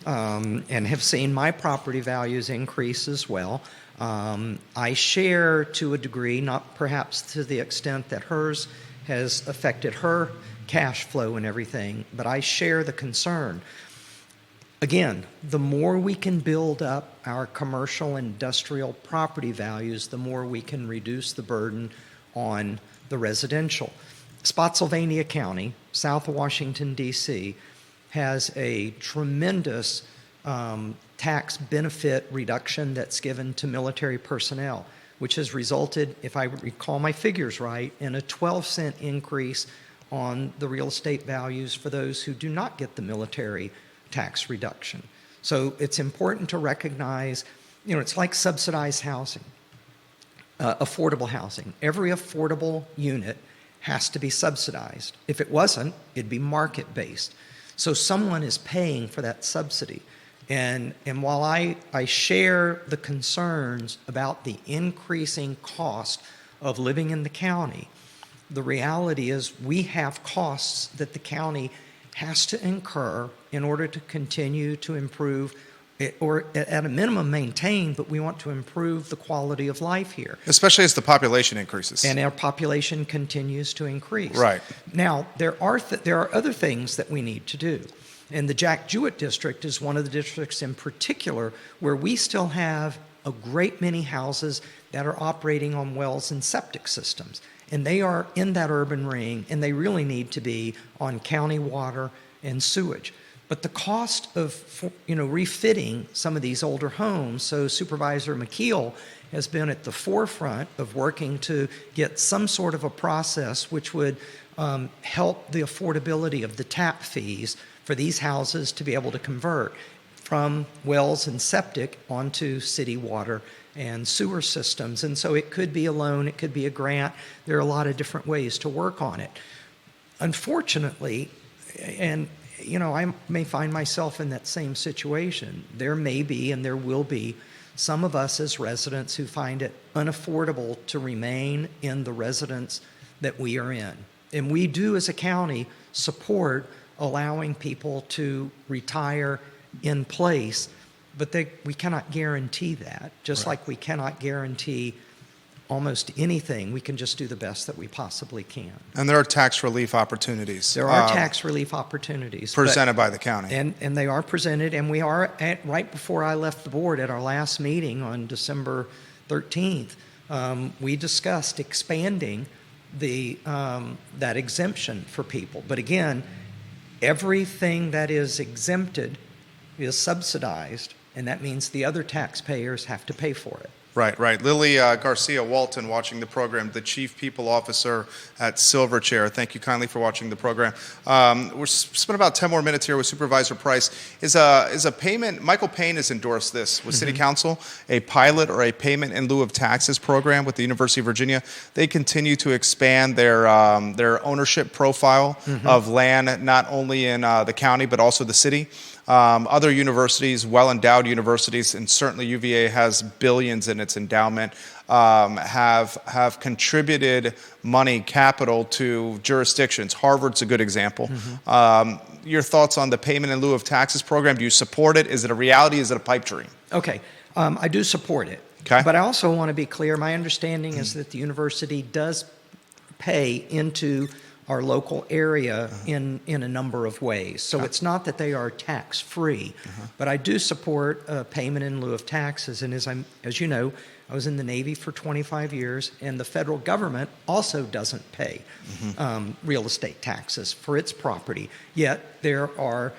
and have seen my property values increase as well, I share to a degree, not perhaps to the extent that hers has affected her cash flow and everything, but I share the concern. Again, the more we can build up our commercial industrial property values, the more we can reduce the burden on the residential. Spotsylvania County, south of Washington, D.C., has a tremendous tax benefit reduction that's given to military personnel, which has resulted, if I recall my figures right, in a 12-cent increase on the real estate values for those who do not get the military tax reduction. So it's important to recognize, it's like subsidized housing, affordable housing. Every affordable unit has to be subsidized. If it wasn't, it'd be market-based. So someone is paying for that subsidy. And while I share the concerns about the increasing cost of living in the county, the reality is we have costs that the county has to incur in order to continue to improve or at a minimum maintain, but we want to improve the quality of life here. Especially as the population increases. And our population continues to increase. Right. Now, there are other things that we need to do. And the Jack Jewett district is one of the districts in particular where we still have a great many houses that are operating on wells and septic systems. And they are in that urban ring, and they really need to be on county water and sewage. But the cost of refitting some of these older homes, so Supervisor McKeel has been at the forefront of working to get some sort of a process which would help the affordability of the tap fees for these houses to be able to convert from wells and septic onto city water and sewer systems. And so it could be a loan, it could be a grant. There are a lot of different ways to work on it. Unfortunately, and I may find myself in that same situation. There may be and there will be some of us as residents who find it unaffordable to remain in the residence that we are in. And we do as a county support allowing people to retire in place, but we cannot guarantee that. Just Right. like we cannot guarantee almost anything, we can just do the best that we possibly can. And there are tax relief opportunities. There are tax relief opportunities. Presented by the county. And they are presented, and we are right before I left the board at our last meeting on December 13th, we discussed expanding that exemption for people. But again, everything that is exempted is subsidized, and that means the other taxpayers have to pay for it. Right. Lily Garcia Walton, watching the program, the Chief People Officer at Silverchair. Thank you kindly for watching the program. We're spent about 10 more minutes here with Supervisor Price. Is a payment, Michael Payne has endorsed this with City Council, a pilot or a payment in lieu of taxes program with the University of Virginia. They continue to expand their ownership profile of land, not only in the county, but also the city. Other universities, well-endowed universities, and certainly UVA has billions in its endowment, have contributed money, capital to jurisdictions. Harvard's a good example. Your thoughts on the payment in lieu of taxes program? Do you support it? Is it a reality? Is it a pipe dream? Okay, I do support it. Okay. But I also want to be clear, my understanding is that the university does pay into our local area in a number of ways. So it's not that they are tax-free, but I do support payment in lieu of taxes. And as you know, I was in the Navy for 25 years, and the federal government also doesn't pay real estate taxes for its property. Yet there are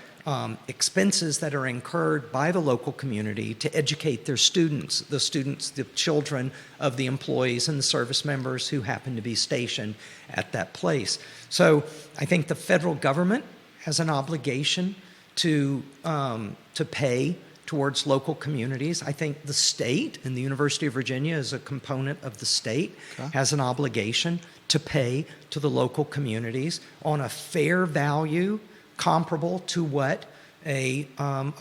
expenses that are incurred by the local community to educate their students, the children of the employees and the service members who happen to be stationed at that place. So I think the federal government has an obligation to pay towards local communities. I think the state, and the University of Virginia is a component of the state, has an obligation to pay to the local communities on a fair value comparable to what a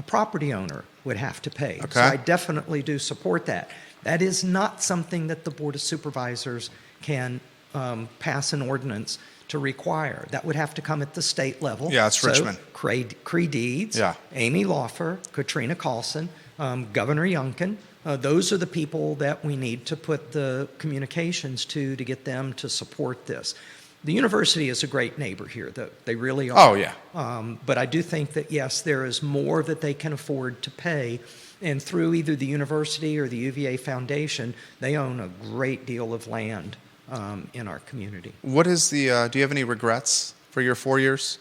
property owner would have to pay. Okay. So I definitely do support that. That is not something that the Board of Supervisors can pass an ordinance to require. That would have to come at the state level. Yeah, it's Richmond. Cree Deeds, Yeah. Amy Laufer, Katrina Carlson, Governor Youngkin. Those are the people that we need to put the communications to get them to support this. The university is a great neighbor here, though. They really are. Oh, yeah. But I do think that, yes, there is more that they can afford to pay. And through either the university or the UVA Foundation, they own a great deal of land in our community. What is do you have any regrets for your 4 years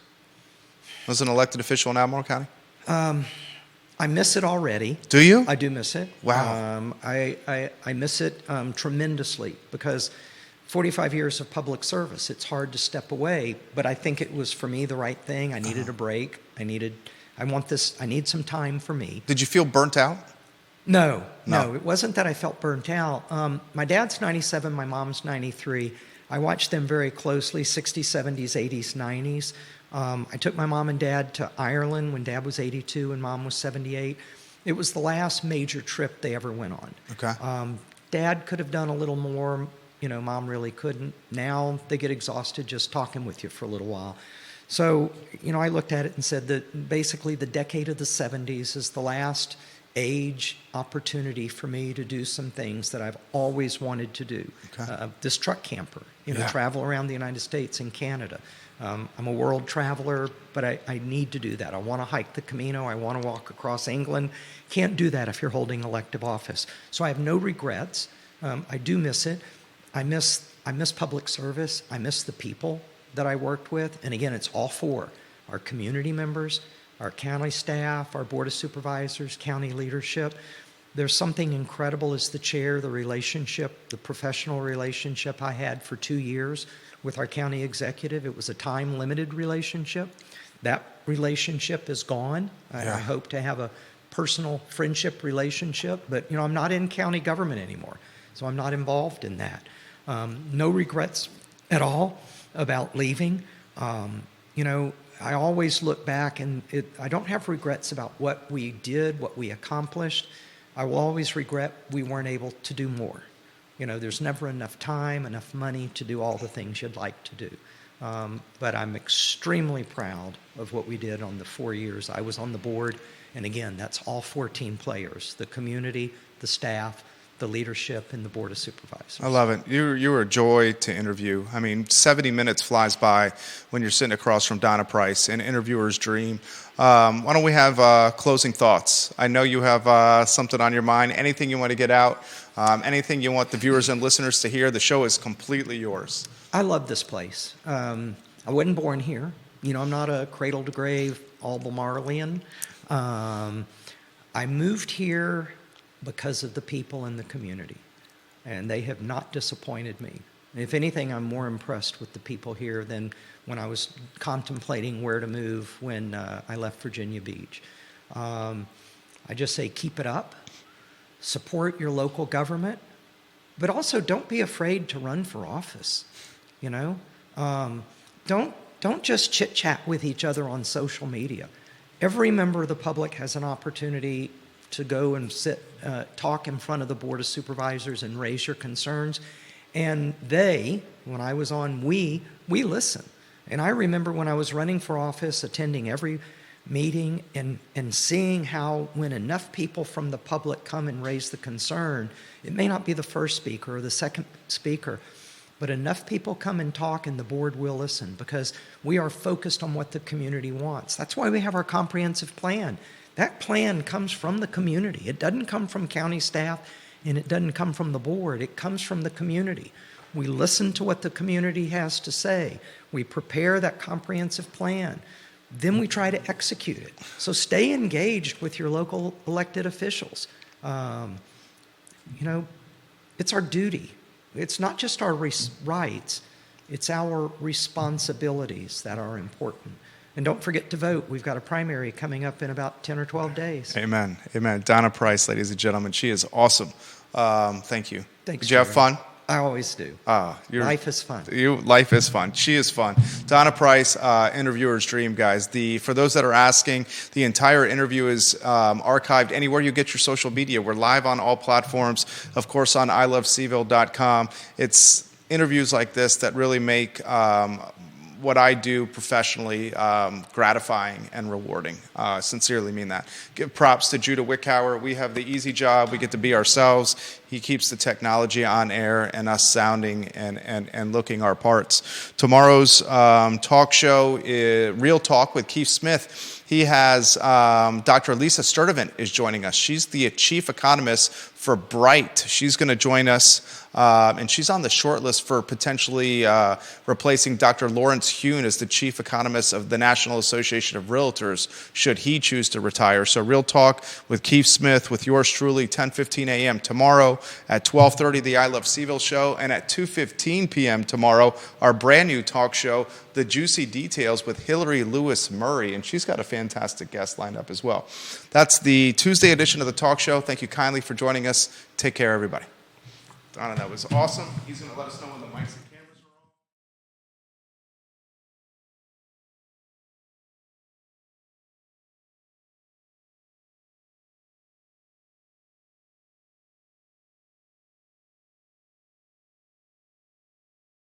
as an elected official in Albemarle County? I miss it already. Do you? I do miss it. Wow. I miss it tremendously because 45 years of public service. It's hard to step away, but I think it was for me the right thing. I needed a break. I need some time for me. Did you feel burnt out? No. It wasn't that I felt burnt out. My dad's 97, my mom's 93. I watched them very closely, 60s, 70s, 80s, 90s. I took my mom and dad to Ireland when dad was 82 and mom was 78. It was the last major trip they ever went on. Okay. Dad could have done a little more. Mom really couldn't. Now they get exhausted just talking with you for a little while. So, I looked at it and said that basically the decade of the 70s is the last age opportunity for me to do some things that I've always wanted to do. Okay. This truck camper, travel around the United States and Canada. I'm a world traveler, but I need to do that. I want to hike the Camino. I want to walk across England. Can't do that if you're holding elective office. So I have no regrets. I do miss it. I miss public service. I miss the people that I worked with. And again, it's all four: our community members, our county staff, our board of supervisors, county leadership. There's something incredible as the chair, the relationship, the professional relationship I had for 2 years with our county executive. It was a time-limited relationship. That relationship is gone. I hope to have a personal friendship relationship, but I'm not in county government anymore, so I'm not involved in that. No regrets at all about leaving. I always look back and I don't have regrets about what we did, what we accomplished. I will always regret we weren't able to do more. There's never enough time, enough money to do all the things you'd like to do. But I'm extremely proud of what we did on the 4 years I was on the board. And again, that's all 14 players: the community, the staff, the leadership, and the board of supervisors. I love it. You were a joy to interview. 70 minutes flies by when you're sitting across from Donna Price, an interviewer's dream. Why don't we have closing thoughts? I know you have something on your mind. Anything you want to get out? Anything you want the viewers and listeners to hear? The show is completely yours. I love this place. I wasn't born here. I'm not a cradle-to-grave Albemarlean. I moved here because of the people in the community, and they have not disappointed me. If anything, I'm more impressed with the people here than when I was contemplating where to move when I left Virginia Beach. I just say keep it up, support your local government, but also don't be afraid to run for office. Don't just chit-chat with each other on social media. Every member of the public has an opportunity to go and talk in front of the Board of Supervisors and raise your concerns. And when I was on we listen. And I remember when I was running for office, attending every meeting and seeing how when enough people from the public come and raise the concern, it may not be the first speaker or the second speaker, but enough people come and talk and the board will listen because we are focused on what the community wants. That's why we have our comprehensive plan. That plan comes from the community. It doesn't come from county staff and it doesn't come from the board. It comes from the community. We listen to what the community has to say. We prepare that comprehensive plan. Then we try to execute it. So stay engaged with your local elected officials. It's our duty. It's not just our rights, it's our responsibilities that are important. And don't forget to vote. We've got a primary coming up in about 10 or 12 days. Amen. Amen. Donna Price, ladies and gentlemen, she is awesome. Thank you. Thanks. Did you have fun? I always do. Life is fun. Life is fun. She is fun. Donna Price, interviewer's dream, guys. For those that are asking, the entire interview is archived anywhere you get your social media. We're live on all platforms, of course, on ilovecville.com. It's interviews like this that really make what I do professionally gratifying and rewarding. Sincerely mean that. Give props to Judah Wickhauer. We have the easy job. We get to be ourselves. He keeps the technology on air and us sounding and looking our parts. Tomorrow's talk show is Real Talk with Keith Smith. He has Dr. Lisa Sturdivant is joining us. She's the chief economist for Bright. She's going to join us, and she's on the short list for potentially replacing Dr. Lawrence Hune as the chief economist of the National Association of Realtors, should he choose to retire. So Real Talk with Keith Smith, with yours truly, 10:15 a.m. tomorrow. At 12:30, the I Love CVille Show, and at 2:15 p.m. tomorrow, our brand new talk show, The Juicy Details, with Hillary Lewis Murray, and she's got a fantastic guest lined up as well. That's the Tuesday edition of the talk show. Thank you kindly for joining us. Take care, everybody. Donna, that was awesome. He's going to let us know when the mics are